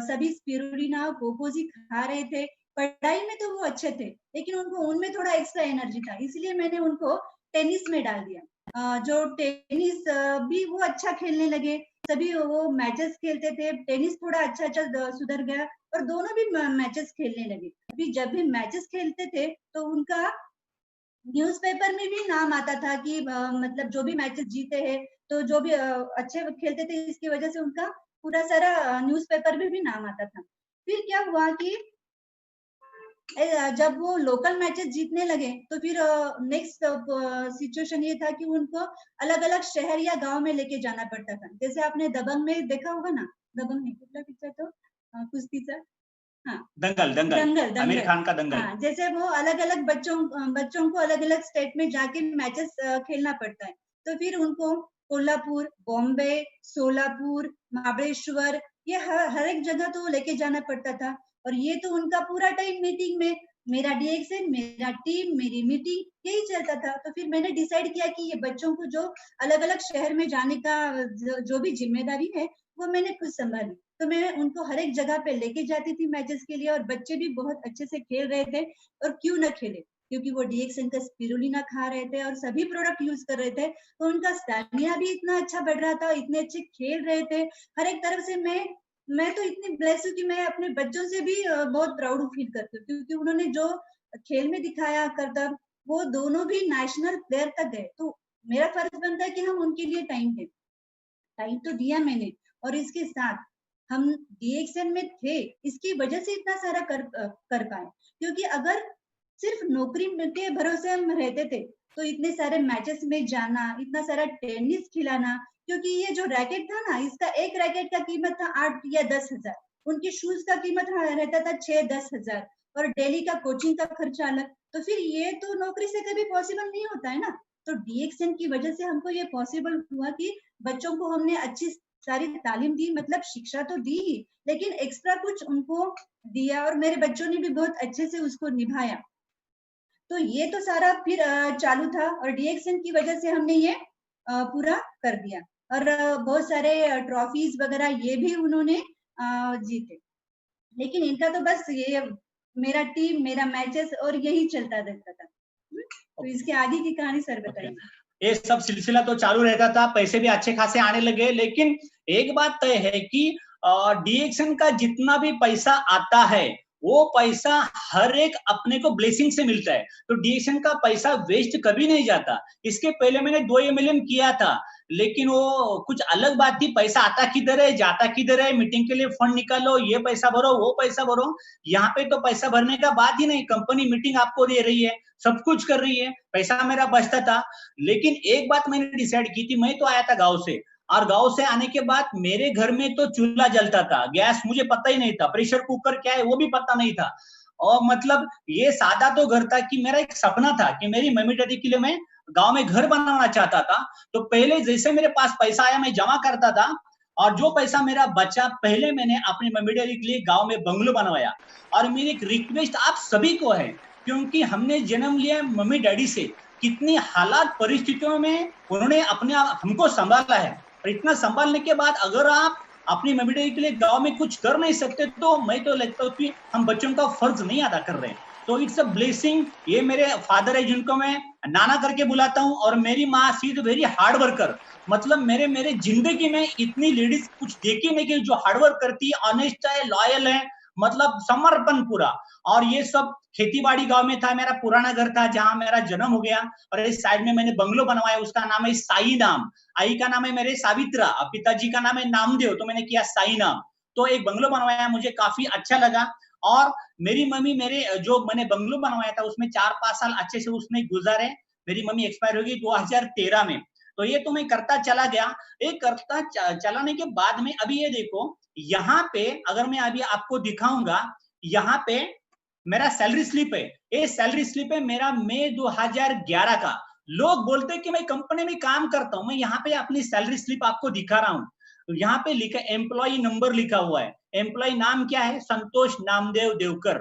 सभी स्पिरुलिना कोकोजी खा रहे थे, पढ़ाई में तो वो अच्छे थे, लेकिन उनको उनमें थोड़ा एक्स्ट्रा एनर्जी था, इसलिए मैंने उनको टेनिस में डाल दिया। जो टेनिस भी वो अच्छा खेलने लगे, सभी वो मैचेस खेलते थे, टेनिस थोड़ा अच्छा सुधर गया और दोनों भी मैचेस खेलने लगे। अभी जब भी मैचेस खेलते थे तो उनका न्यूज़पेपर में भी नाम आता था कि मतलब जो भी मैचेस जीते हैं तो जो भी अच्छे खेलते थे, इसकी वजह से उनका पूरा सारा न्यूज़पेपर में भी नाम आता था। फिर क्या हुआ कि जब वो लोकल मैचेस जीतने लगे तो फिर नेक्स्ट सिचुएशन ये था कि उनको अलग अलग शहर या गांव में लेके जाना पड़ता था। जैसे आपने दबंग में देखा होगा ना, दबंग नहीं कुछ पिक्चर तो कुश्तीचा, हाँ दंगल दंगल दंगल आमिर दंगल खान का दंगल। हाँ, जैसे वो अलग अलग बच्चों को अलग अलग स्टेट में जाके मैचेस खेलना पड़ता है। तो फिर उनको कोल्हापुर, बॉम्बे, सोलापुर, महाबलेश्वर, ये हर एक जगह तो लेके जाना पड़ता था। और ये तो उनका पूरा टाइम मीटिंग में, मेरा डीएक्सएन, मेरा टीम, मेरी मीटिंग, यही चलता था। तो फिर मैंने डिसाइड किया कि ये बच्चों को जो अलग अलग शहर में जाने का जो भी जिम्मेदारी है वो मैंने खुद संभाली। तो मैं उनको हर एक जगह पे लेके जाती थी मैचेस के लिए, और बच्चे भी बहुत अच्छे से खेल रहे थे। और क्यों ना खेले, क्योंकि वो डीएक्सएन का स्पिरुलिना खा रहे थे और सभी प्रोडक्ट यूज कर रहे थे, तो उनका स्टैमिना भी इतना अच्छा बढ़ रहा था, इतने अच्छे खेल रहे थे। हर एक तरफ से मैं तो इतनी ब्लेस हूँ कि मैं अपने बच्चों से भी बहुत प्राउड फील करती हूँ, क्योंकि उन्होंने जो खेल में दिखाया करतब, वो दोनों भी नेशनल प्लेयर तक गए। तो मेरा फर्ज बनता है कि हम उनके लिए टाइम दें। टाइम तो दिया मैंने, और इसके साथ हम डीएक्सएन में थे, इसकी वजह से इतना सारा कर पाए। क्योंकि अगर सिर्फ नौकरी के भरोसे हम रहते थे तो इतने सारे मैचेस में जाना, इतना सारा टेनिस खिलाना, क्योंकि ये जो रैकेट था ना, इसका एक रैकेट का कीमत था 8 या 10,000, उनके शूज का कीमत रहता था 6-10 हजार, और डेली का कोचिंग का खर्चा अलग। तो फिर ये तो नौकरी से कभी पॉसिबल नहीं होता है ना। तो डीएक्सएन की वजह से हमको ये पॉसिबल हुआ कि बच्चों को हमने अच्छी सारी तालीम दी, मतलब शिक्षा तो दी ही, लेकिन एक्स्ट्रा कुछ उनको दिया, और मेरे बच्चों ने भी बहुत अच्छे से उसको निभाया। तो ये तो सारा फिर चालू था, और डीएक्सएन की वजह से हमने ये पूरा कर दिया। और बहुत सारे ट्रॉफीज वगैरह ये भी उन्होंने जीते। लेकिन इनका तो बस ये मेरा टीम, मेरा मैचेस और यही चलता रहता था। तो इसके आगे की कहानी सर बताइए। ये सब सिलसिला तो चालू रहता था, पैसे भी अच्छे खासे आने लगे। लेकिन एक बात तय है कि डीएक्सएन का जितना भी पैसा आता है वो पैसा हर एक अपने को ब्लेसिंग से मिलता है। तो डीएक्सएन का पैसा वेस्ट कभी नहीं जाता। इसके पहले मैंने 2 MLM किया था, लेकिन वो कुछ अलग बात थी। पैसा आता किधर है, जाता किधर है, मीटिंग के लिए फंड निकालो, ये पैसा भरो, वो पैसा भरो। यहाँ पे तो पैसा भरने का बात ही नहीं, कंपनी मीटिंग आपको दे रही है, सब कुछ कर रही है, पैसा मेरा बचता था। लेकिन एक बात मैंने डिसाइड की थी, मैं तो आया था गांव से, और गांव से आने के बाद मेरे घर में तो चूल्हा जलता था, गैस मुझे पता ही नहीं था, प्रेशर कुकर क्या है वो भी पता नहीं था। और मतलब ये सादा तो घर था कि मेरा एक सपना था कि मेरी मम्मी डैडी के लिए मैं गांव में घर बनाना चाहता था। तो पहले जैसे मेरे पास पैसा आया मैं जमा करता था, और जो पैसा मेरा बचा पहले मैंने अपनी मम्मी डैडी के लिए गांव में बंगलो बनवाया। और मेरी एक रिक्वेस्ट आप सभी को है, क्योंकि हमने जन्म लिया मम्मी डैडी से, कितनी हालात परिस्थितियों में उन्होंने अपने आप हमको संभाला है, और इतना संभालने के बाद अगर आप अपनी मम्मी डैडी के लिए गांव में कुछ कर नहीं सकते, तो मैं तो लगता हूँ कि हम बच्चों का फर्ज नहीं अदा कर रहे हैं। तो इट्स अ ब्लेसिंग। ये मेरे फादर है जिनको मैं नाना करके बुलाता हूँ, और मेरी माँ सी इज वेरी हार्ड वर्कर। मतलब मेरे जिंदगी में इतनी लेडीज कुछ देखी नहीं कि जो हार्डवर्क करती है, ऑनेस्ट है, लॉयल है, मतलब समर्पण पूरा। और ये सब खेती बाड़ी गांव में था, मेरा पुराना घर था जहां मेरा जन्म हो गया। और इस साइड में मैंने बंगलो बनवाया, उसका नाम है साई नाम। आई का नाम है मेरे सावित्रा, पिताजी का नाम है नामदेव, तो मैंने किया साई नाम। तो एक बंगलो बनवाया, मुझे काफी अच्छा लगा। और मेरी मम्मी, मेरे जो मैंने बंगलो बनवाया था उसमें 4-5 साल अच्छे से उसने गुजारे। मेरी मम्मी एक्सपायर हो गई 2013 में। तो ये तो मैं करता चला गया। एक करता चलाने के बाद में अभी ये देखो, यहाँ पे अगर मैं अभी आपको दिखाऊंगा, यहाँ पे मेरा सैलरी स्लिप है। ये सैलरी स्लिप है मेरा मई 2011 का। लोग बोलते हैं कि मैं कंपनी में काम करता हूं, मैं यहाँ पे अपनी सैलरी स्लिप आपको दिखा रहा हूं। तो यहाँ पे लिखा एम्प्लॉय नंबर लिखा हुआ है, एम्प्लॉय नाम क्या है, संतोष नामदेव देवकर।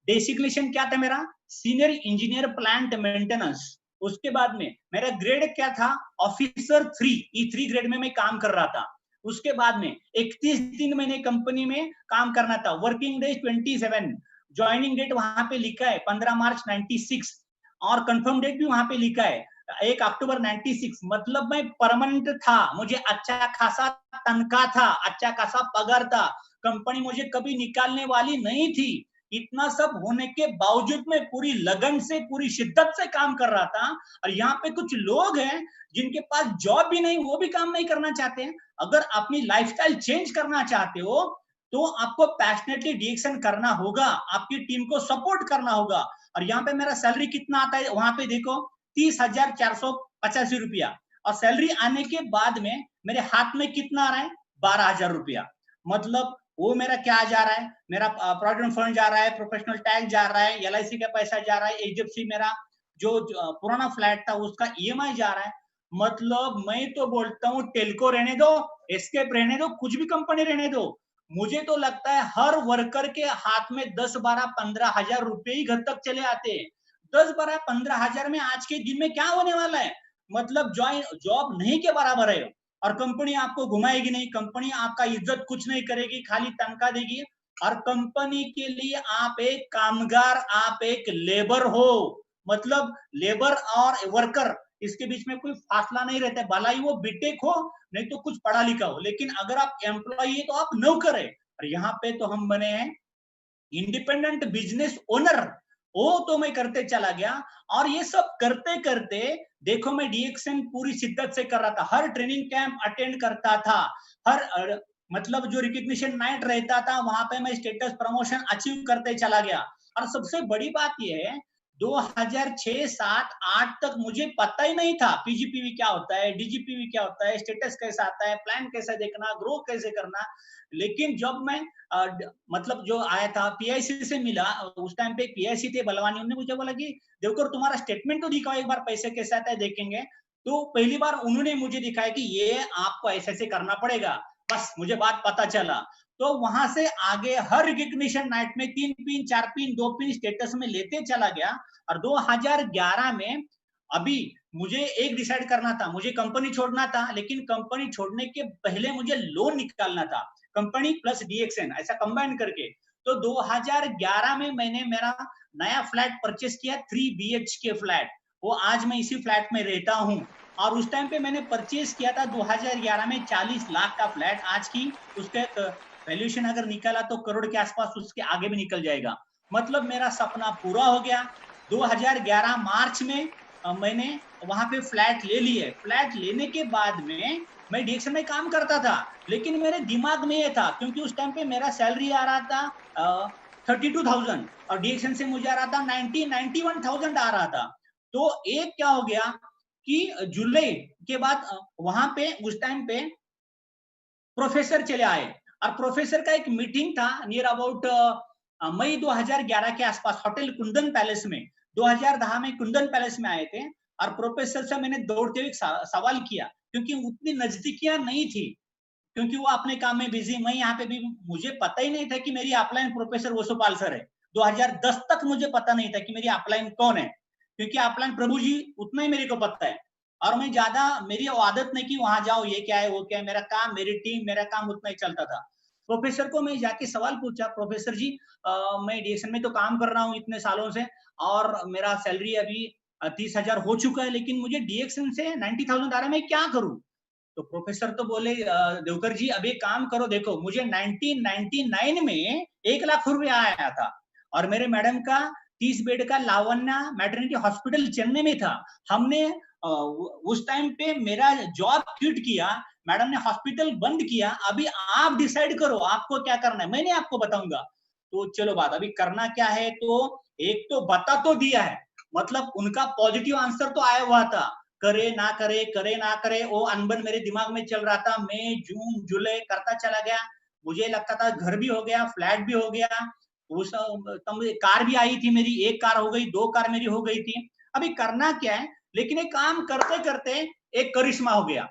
डेसिग्नेशन क्या था मेरा, सीनियर इंजीनियर प्लांट मेंटेनेंस। उसके बाद में मेरा ग्रेड क्या था, ऑफिसर 3, E3 ग्रेड में मैं काम कर रहा था। उसके बाद में 31 दिन मैंने कंपनी में काम करना था, वर्किंग डेज 27, ज्वाइनिंग डेट वहां पे लिखा है 15 मार्च 96, और कंफर्म डेट भी वहां पे लिखा है 1 अक्टूबर 96। मतलब मैं परमानेंट था, मुझे अच्छा खासा तनख्वाह था, अच्छा खासा पगार था, कंपनी मुझे कभी निकालने वाली नहीं थी। इतना सब होने के बावजूद मैं पूरी लगन से, पूरी शिद्दत से काम कर रहा था। और यहाँ पे कुछ लोग हैं जिनके पास जॉब भी नहीं, वो भी काम नहीं करना चाहते हैं। अगर अपनी लाइफस्टाइल चेंज करना चाहते हो तो आपको पैशनेटली डिएक्शन करना होगा, आपकी टीम को सपोर्ट करना होगा। और यहाँ पे मेरा सैलरी कितना आता है, वहां पे देखो 30,485 रुपया, और सैलरी आने के बाद में मेरे हाथ में कितना आ रहा है, 12,000 रुपया। मतलब वो मेरा क्या जा रहा है, मेरा प्रोविडेंट फंड जा रहा है, प्रोफेशनल टैक्स जा रहा है, LIC का पैसा जा रहा है, HDFC मेरा जो पुराना फ्लैट था उसका EMI जा रहा है। मतलब मैं तो बोलता हूँ टेल्को रहने दो, एस्केप रहने दो, कुछ भी कंपनी रहने दो, मुझे तो लगता है हर वर्कर के हाथ में 10, 12, 15 हजार रुपए ही घर तक चले आते हैं। 10, 12, 15 हजार में आज के दिन में क्या होने वाला है, मतलब जॉब नहीं के बराबर है। और कंपनी आपको घुमाएगी नहीं, कंपनी आपका इज्जत कुछ नहीं करेगी, खाली तनख्वाह देगी। और कंपनी के लिए आप एक कामगार, आप एक लेबर हो। मतलब लेबर और वर्कर, इसके बीच में कोई फासला नहीं रहता है, भला ही वो बीटेक हो नहीं तो कुछ पढ़ा लिखा हो, लेकिन अगर आप एम्प्लॉय है तो आप नौकर है। और यहाँ पे तो हम बने हैं इंडिपेंडेंट बिजनेस ओनर, वो तो मैं करते चला गया। और ये सब करते करते देखो मैं डिएक्शन पूरी शिद्दत से कर रहा था, हर ट्रेनिंग कैंप अटेंड करता था, हर मतलब जो रिकग्निशन नाइट रहता था वहां पे मैं स्टेटस प्रमोशन अचीव करते चला गया। और सबसे बड़ी बात यह है 2006, 7, 8 तक मुझे पता ही नहीं था PGPV क्या होता है, DGPV क्या होता है, स्टेटस कैसा आता है, प्लान कैसे देखना, ग्रो कैसे करना। लेकिन जब मैं मतलब जो आया था PIC से मिला, उस टाइम पे PIC थे बलवानी, उन्होंने मुझे बोला कि देवकर तुम्हारा स्टेटमेंट तो दिखाओ एक बार, पैसे कैसे आता है देखेंगे। तो पहली बार उन्होंने मुझे दिखाया कि ये आपको ऐसे ऐसे करना पड़ेगा, बस मुझे बात पता चला। तो वहां से आगे हर रिकग्निशन नाइट में 3 पिन, 4 पिन, 2 पिन स्टेटस में लेते चला गया। और 2011 में अभी मुझे एक डिसाइड करना था, मुझे कंपनी छोड़ना था, लेकिन कंपनी छोड़ने के पहले मुझे लोन निकालना था, कंपनी प्लस डिएक्शन ऐसा कंबाइन करके। तो 2011 में मैंने मेरा नया फ्लैट परचेस किया, 3 BHK फ्लैट, वो आज मैं इसी फ्लैट में रहता हूँ। और उस टाइम पे मैंने परचेस किया था 2011 में 40 लाख का फ्लैट, आज की उसके वैल्यूएशन अगर निकाला तो करोड़ के आसपास, उसके आगे भी निकल जाएगा। मतलब मेरा सपना पूरा हो गया। 2011 मार्च में मैंने वहां पे फ्लैट ले लिए। फ्लैट लेने के बाद में मैं डिएक्शन में काम करता था, लेकिन मेरे दिमाग में ये था, क्योंकि उस टाइम पे मेरा सैलरी आ रहा था 32,000 और डिएक्शन से मुझे आ रहा था 91,000 आ रहा था। तो एक क्या हो गया कि जुलाई के बाद वहां पे उस टाइम पे प्रोफेसर चले आए, और प्रोफेसर का एक मीटिंग था नियर अबाउट मई 2011 के आसपास होटल कुंदन पैलेस में। 2010 में कुंदन पैलेस में आए थे, और प्रोफेसर से मैंने दौड़ते हुए सवाल किया, क्योंकि उतनी नजदीकियां नहीं थी, क्योंकि वो अपने काम में बिजी, मैं यहाँ पे भी, मुझे पता ही नहीं था कि मेरी अपलाइन प्रोफेसर वसुपाल सर है। 2010 तक मुझे पता नहीं था कि मेरी अपलाइन कौन है, क्योंकि अपलाइन प्रभु जी उतना ही मेरे को पता है। और मैं ज्यादा, मेरी आदत नहीं कि वहां जाओ ये क्या है वो क्या है, मेरा काम, मेरी टीम, मेरा काम उतना ही चलता था। प्रोफेसर को मैं जाके सवाल पूछा, प्रोफेसर जी मैं डिएक्शन में तो काम कर रहा हूँ इतने सालों से, और मेरा सैलरी अभी 30,000 हो चुका है, लेकिन मुझे डिएक्शन से 90,000 आ रहा है, मैं क्या करूं। तो प्रोफेसर तो बोले देवकर जी अभी काम करो, देखो मुझे 1999 में 1 लाख रुपया आया था, और मेरे मैडम का 30 बेड का लावण्या मैटरनिटी हॉस्पिटल चेन्नई में था। हमने उस टाइम पे मेरा जॉब क्विट किया, मैडम ने हॉस्पिटल बंद किया, अभी आप डिसाइड करो आपको क्या करना है, मैं नहीं आपको बताऊंगा। तो चलो बात अभी करना क्या है, तो एक तो बता तो दिया है, मतलब उनका पॉजिटिव आंसर तो आया हुआ था, करे ना करे, करे ना करे, वो अनबन मेरे दिमाग में चल रहा था। मई, जून, जुलाई करता चला गया, मुझे लगता था घर भी हो गया, फ्लैट भी हो गया, उस कार भी आई थी मेरी, 1 कार हो गई, 2 कार मेरी हो गई थी। अभी करना क्या है, लेकिन एक काम करते करते एक करिश्मा हो गया।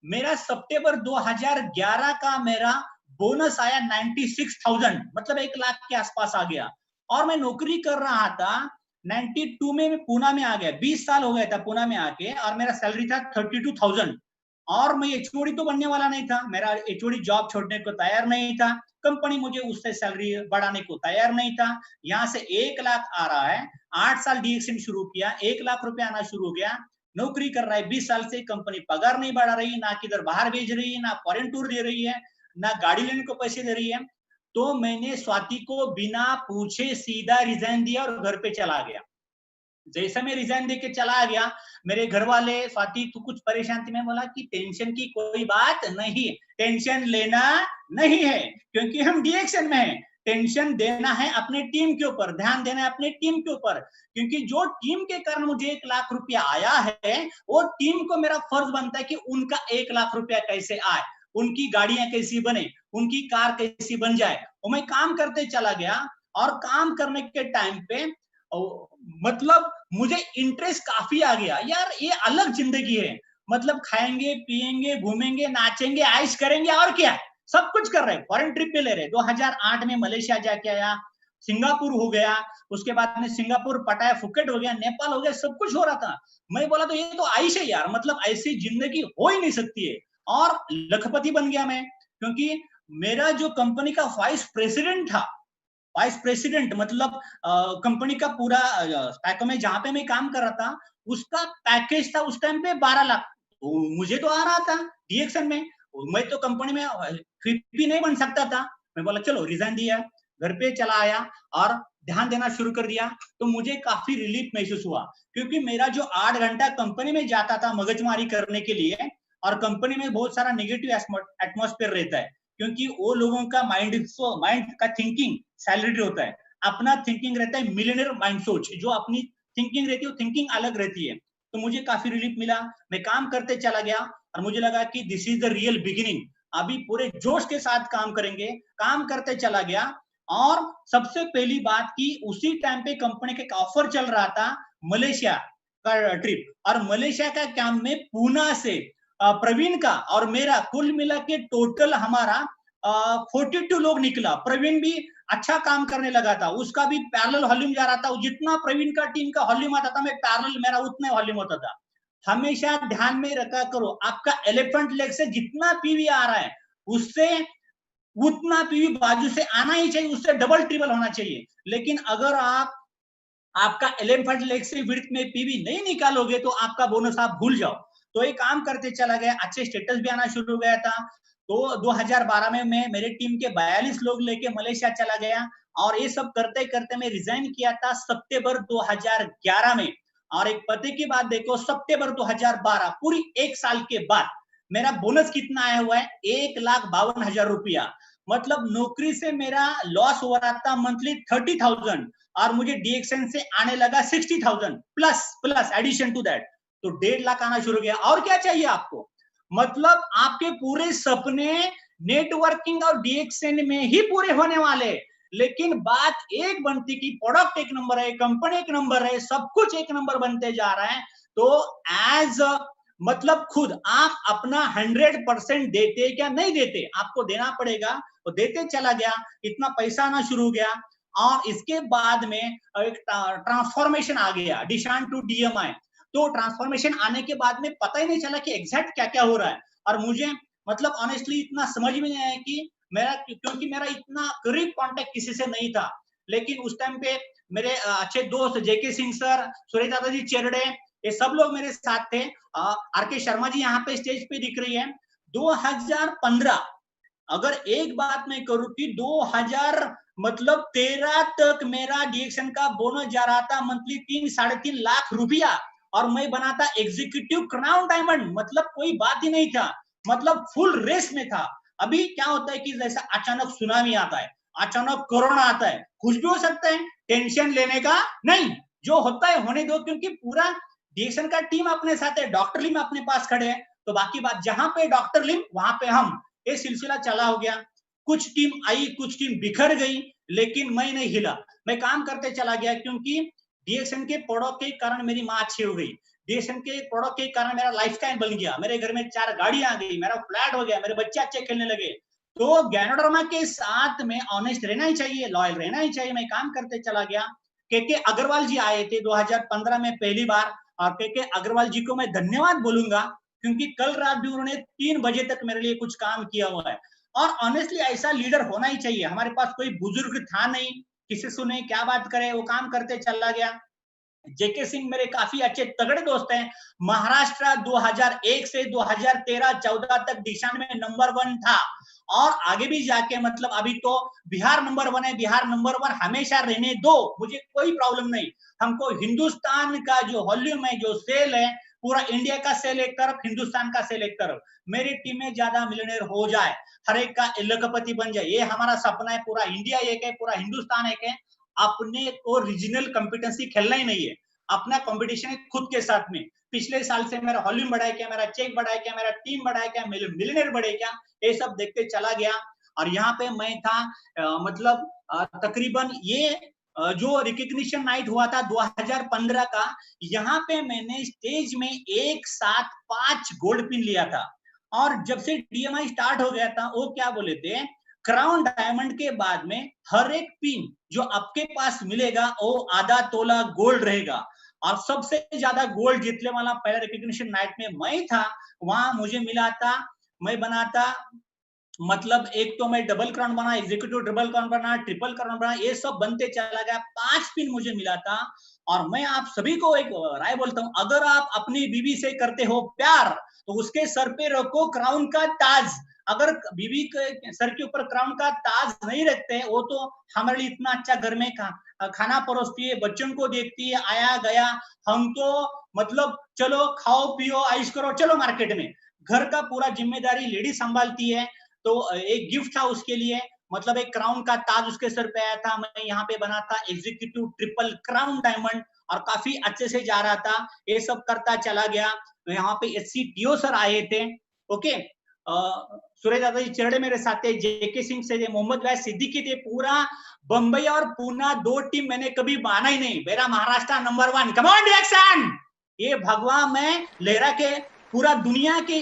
मेरा सितंबर 2011 का मेरा बोनस आया 96,000, मतलब 1 लाख के आसपास आ गया। और मैं नौकरी कर रहा था 92 में, मैं पूना में आ गया, 20 साल हो गया था पूना में आके, और मेरा सैलरी था 32,000। और मैं एचओडी तो बनने वाला नहीं था, मेरा एचओडी जॉब छोड़ने को तैयार नहीं था, कंपनी मुझे उससे सैलरी बढ़ाने को तैयार नहीं था। यहाँ से 1 लाख आ रहा है, 8 साल डीएक्सएन शुरू किया, 1 लाख रुपया आना शुरू हो गया, नौकरी कर रहा है 20 साल से, कंपनी पगार नहीं बढ़ा रही, ना किधर बाहर भेज रही है, ना फॉरेन टूर दे रही है, ना गाड़ी लेने को पैसे दे रही है। तो मैंने स्वाति को बिना पूछे सीधा रिजाइन दिया और घर पे चला गया। जैसे मैं रिजाइन देके चला गया, मेरे घर वाले, स्वाति तू कुछ परेशान थी, मैं बोला कि टेंशन की कोई बात नहीं, टेंशन लेना नहीं है, क्योंकि हम डीएक्सएन में हैं। टेंशन देना है अपने टीम के ऊपर, ध्यान देना है अपने टीम के ऊपर, क्योंकि जो टीम के कारण मुझे 1 लाख रुपया आया है, वो टीम को मेरा फर्ज बनता है कि उनका 1 लाख रुपया कैसे आए, उनकी गाड़ियां कैसी बने, उनकी कार कैसी बन जाए। और मैं काम करते चला गया, और काम करने के टाइम पे मतलब मुझे इंटरेस्ट काफी आ गया, यार ये अलग जिंदगी है, मतलब खाएंगे पिएंगे घूमेंगे नाचेंगे ऐश करेंगे, और क्या सब कुछ कर रहे हैं, फॉरेन ट्रिप पे ले रहे। 2008 में मलेशिया जाके आया, सिंगापुर हो गया, उसके बाद में सिंगापुर पटाया, फुकेट हो गया, नेपाल हो गया, सब कुछ हो रहा था। मैं बोला तो ये तो आइश है यार, मतलब ऐसी जिंदगी हो ही नहीं सकती है। और लखपति बन गया मैं, क्योंकि मेरा जो कंपनी का वाइस प्रेसिडेंट था, वाइस प्रेसिडेंट मतलब कंपनी का पूरा पैक में जहां पे मैं काम कर रहा था, उसका पैकेज था उस टाइम पे 12 लाख। तो मुझे तो आ रहा था डीएक्सएन में, मैं तो कंपनी में भी नहीं बन सकता था। मैं बोला चलो रिजाइन दिया, घर पे चला आया और ध्यान देना शुरू कर दिया। तो मुझे काफी रिलीफ महसूस हुआ, क्योंकि मेरा जो 8 घंटा कंपनी में जाता था मगजमारी करने के लिए, और कंपनी में बहुत सारा नेगेटिव एटमॉस्फेयर रहता है, क्योंकि वो लोगों का माइंड का थिंकिंग सैलरी होता है, अपना थिंकिंग रहता है मिलियनर माइंड सोच, जो अपनी थिंकिंग रहती है वो थिंकिंग अलग रहती है। तो मुझे काफी रिलीफ मिला, मैं काम करते चला गया, और मुझे लगा कि this is the real beginning, अभी पूरे जोश के साथ काम करेंगे। काम करते चला गया, और सबसे पहली बात की उसी टाइम पे कंपनी का एक ऑफर चल रहा था मलेशिया का ट्रिप, और मलेशिया का काम में पूना से प्रवीण का और मेरा कुल मिला के टोटल हमारा 42 लोग निकला। प्रवीण भी अच्छा काम करने लगा था, उसका भी पैरेलल वॉल्यूम जा रहा था, जितना प्रवीण का टीम का वॉल्यूम आता था, मैं पैरेलल मेरा उतना वॉल्यूम होता था। हमेशा ध्यान में रखा करो, आपका एलिफेंट लेग से जितना पीवी आ रहा है, उससे उतना पीवी बाजू से आना ही चाहिए, उससे डबल ट्रिपल होना चाहिए। लेकिन अगर आपका एलिफेंट लेग से विड्थ में पीवी नहीं निकालोगे, तो आपका बोनस आप भूल जाओ। तो ये काम करते चला गया, अच्छे स्टेटस भी आना शुरू हो गया था। तो 2012 में मैं मेरे टीम के 42 लोग लेके मलेशिया चला गया, और ये सब करते करते मैं रिजाइन किया था सितंबर 2011 में। और एक पते की बात देखो, सितंबर 2012 पूरी 1 साल के बाद मेरा बोनस कितना आया हुआ है, 1,52,000 रुपया। मतलब नौकरी से मेरा लॉस हो रहा था मंथली 30,000, और मुझे डीएक्सएन से आने लगा 60,000 प्लस एडिशन टू दैट, तो 1.5 लाख आना शुरू हो गया। और क्या चाहिए आपको, मतलब आपके पूरे सपने नेटवर्किंग और डीएक्सएन में ही पूरे होने वाले। लेकिन बात एक बनती कि प्रोडक्ट एक नंबर है, कंपनी एक नंबर है, सब कुछ एक नंबर बनते जा रहा है। तो एज मतलब खुद आप अपना 100% देते क्या नहीं देते, आपको देना पड़ेगा। तो देते चला गया, इतना पैसा आना शुरू हो गया, और इसके बाद में एक ट्रांसफॉर्मेशन आ गया, डिशान टू डीएमआई। तो ट्रांसफॉर्मेशन आने के बाद में पता ही नहीं चला कि एग्जैक्ट क्या क्या हो रहा है, और मुझे मतलब ऑनेस्टली इतना समझ में नहीं आया कि मेरा, क्योंकि मेरा इतना करीब कांटेक्ट किसी से नहीं था। लेकिन उस टाइम पे मेरे अच्छे दोस्त जेके सिंह सर, सुरेश दादा जी चेरड़े, ये सब लोग मेरे साथ थे। आरके शर्मा जी यहाँ पे स्टेज पे दिख रही है। 2015, अगर एक बात मैं करूं कि 2013 तक मेरा डीएक्सएन का बोनस जा रहा था मंथली 3-3.5 लाख रुपया, और मैं बना था एग्जीक्यूटिव क्राउन डायमंड, मतलब कोई बात ही नहीं था, मतलब फुल रेस में था। अभी क्या होता है कि जैसा अचानक सुनामी आता है, अचानक कोरोना आता है, कुछ भी हो सकता है, टेंशन लेने का नहीं, जो होता है होने दो, क्योंकि पूरा डीएक्सएन का टीम अपने साथ है, डॉक्टर लिम अपने पास खड़े हैं। तो बाकी बात, जहां पे डॉक्टर लिम वहां पे हम, ये सिलसिला चला हो गया। कुछ टीम आई, कुछ टीम बिखर गई, लेकिन मैं नहीं हिला, मैं काम करते चला गया, क्योंकि डीएक्सएन के प्रोडक्ट के कारण मेरी मां अच्छी हो गई, डीएसएन के प्रोडक्ट के कारण मेरा लाइफस्टाइल बन गया, मेरे घर में 4 गाड़ी आ गई, मेरा फ्लैट हो गया, मेरे बच्चे अच्छे खेलने लगे। तो गैनोडर्मा के साथ में ऑनेस्ट रहना ही चाहिए, लॉयल रहना ही चाहिए। मैं काम करते चला गया। के अग्रवाल जी आए थे 2015 में पहली बार, और के अग्रवाल जी को मैं धन्यवाद बोलूंगा, क्योंकि कल रात भी उन्होंने 3 बजे तक मेरे लिए कुछ काम किया हुआ है। और ऑनेस्टली ऐसा लीडर होना ही चाहिए। हमारे पास कोई बुजुर्ग था नहीं, किसे सुने क्या बात करे, वो काम करते चला गया। जेके सिंह मेरे काफी अच्छे तगड़े दोस्त हैं। महाराष्ट्र 2001 से 2013-14 तक दिशा में नंबर 1 था, और आगे भी जाके मतलब अभी तो बिहार नंबर 1 है। बिहार नंबर 1 हमेशा रहने दो, मुझे कोई प्रॉब्लम नहीं। हमको हिंदुस्तान का जो वॉल्यूम है, जो सेल है, पूरा इंडिया का सेल एक तरफ, हिंदुस्तान का सेल एक तरफ। मेरी टीम में ज्यादा मिलियनेयर हो जाए, हर एक का लखपति बन जाए, ये हमारा सपना है। पूरा इंडिया एक है, पूरा हिंदुस्तान एक है। अपने को रीजनल कॉम्पिटेंसी खेलना ही नहीं है, अपना कंपटीशन है खुद के साथ में। पिछले साल से मेरा वॉल्यूम बढ़ा है क्या, मेरा चेक बढ़ा है क्या, मेरा टीम बढ़ा है क्या, मिलियनेयर बढ़े क्या, ये सब देखते चला गया। और यहाँ पे मैं था मतलब तकरीबन ये जो रिकग्निशन नाइट हुआ था 2015 का, यहाँ पे मैंने स्टेज में एक साथ 5 गोल्ड पिन लिया था। और जब से डीएमआई स्टार्ट हो गया था, वो क्या बोले थे, क्राउन डायमंड के बाद में हर एक पिन जो आपके पास मिलेगा वो आधा तोला गोल्ड रहेगा। और सबसे ज्यादा गोल्ड जीतने वाला पहला रिकग्निशन नाइट में मैं था। वहां मुझे मिला था, मैं बना था, मतलब एक तो मैं डबल क्राउन बना, एग्जीक्यूटिव डबल क्राउन बना, ट्रिपल क्राउन बना, ये सब बनते चला गया। 5 पिन मुझे मिला था। और मैं आप सभी को एक राय बोलता हूं, अगर आप अपनी बीवी से करते हो प्यार, तो उसके सर पे रखो क्राउन का ताज। अगर बीवी के सर के ऊपर क्राउन का ताज नहीं रखते, वो तो हमारे लिए इतना अच्छा घर में खाना परोसती है, बच्चों को देखती है, आया गया। हम तो मतलब चलो खाओ पियो ऐश करो, चलो मार्केट में। घर का पूरा जिम्मेदारी लेडी संभालती है। तो एक गिफ्ट था उसके लिए, मतलब एक क्राउन का ताज उसके सर पे आया था। मैं यहाँ पे बना था एग्जीक्यूटिव ट्रिपल क्राउन डायमंड, और काफी अच्छे से जा रहा था। ये सब करता चला गया। यहाँ पे SCTO सर आए थे, ओके, सुरेश दादा जी चरड़े मेरे साथ थे, जेके सिंह से, मोहम्मद वैस सिद्दीकी थे। पूरा बंबई और पूना 2 टीम मैंने कभी माना ही नहीं। मेरा Maharashtra number 1, come on direction. ये भगवान मैं लहरा के पूरा दुनिया के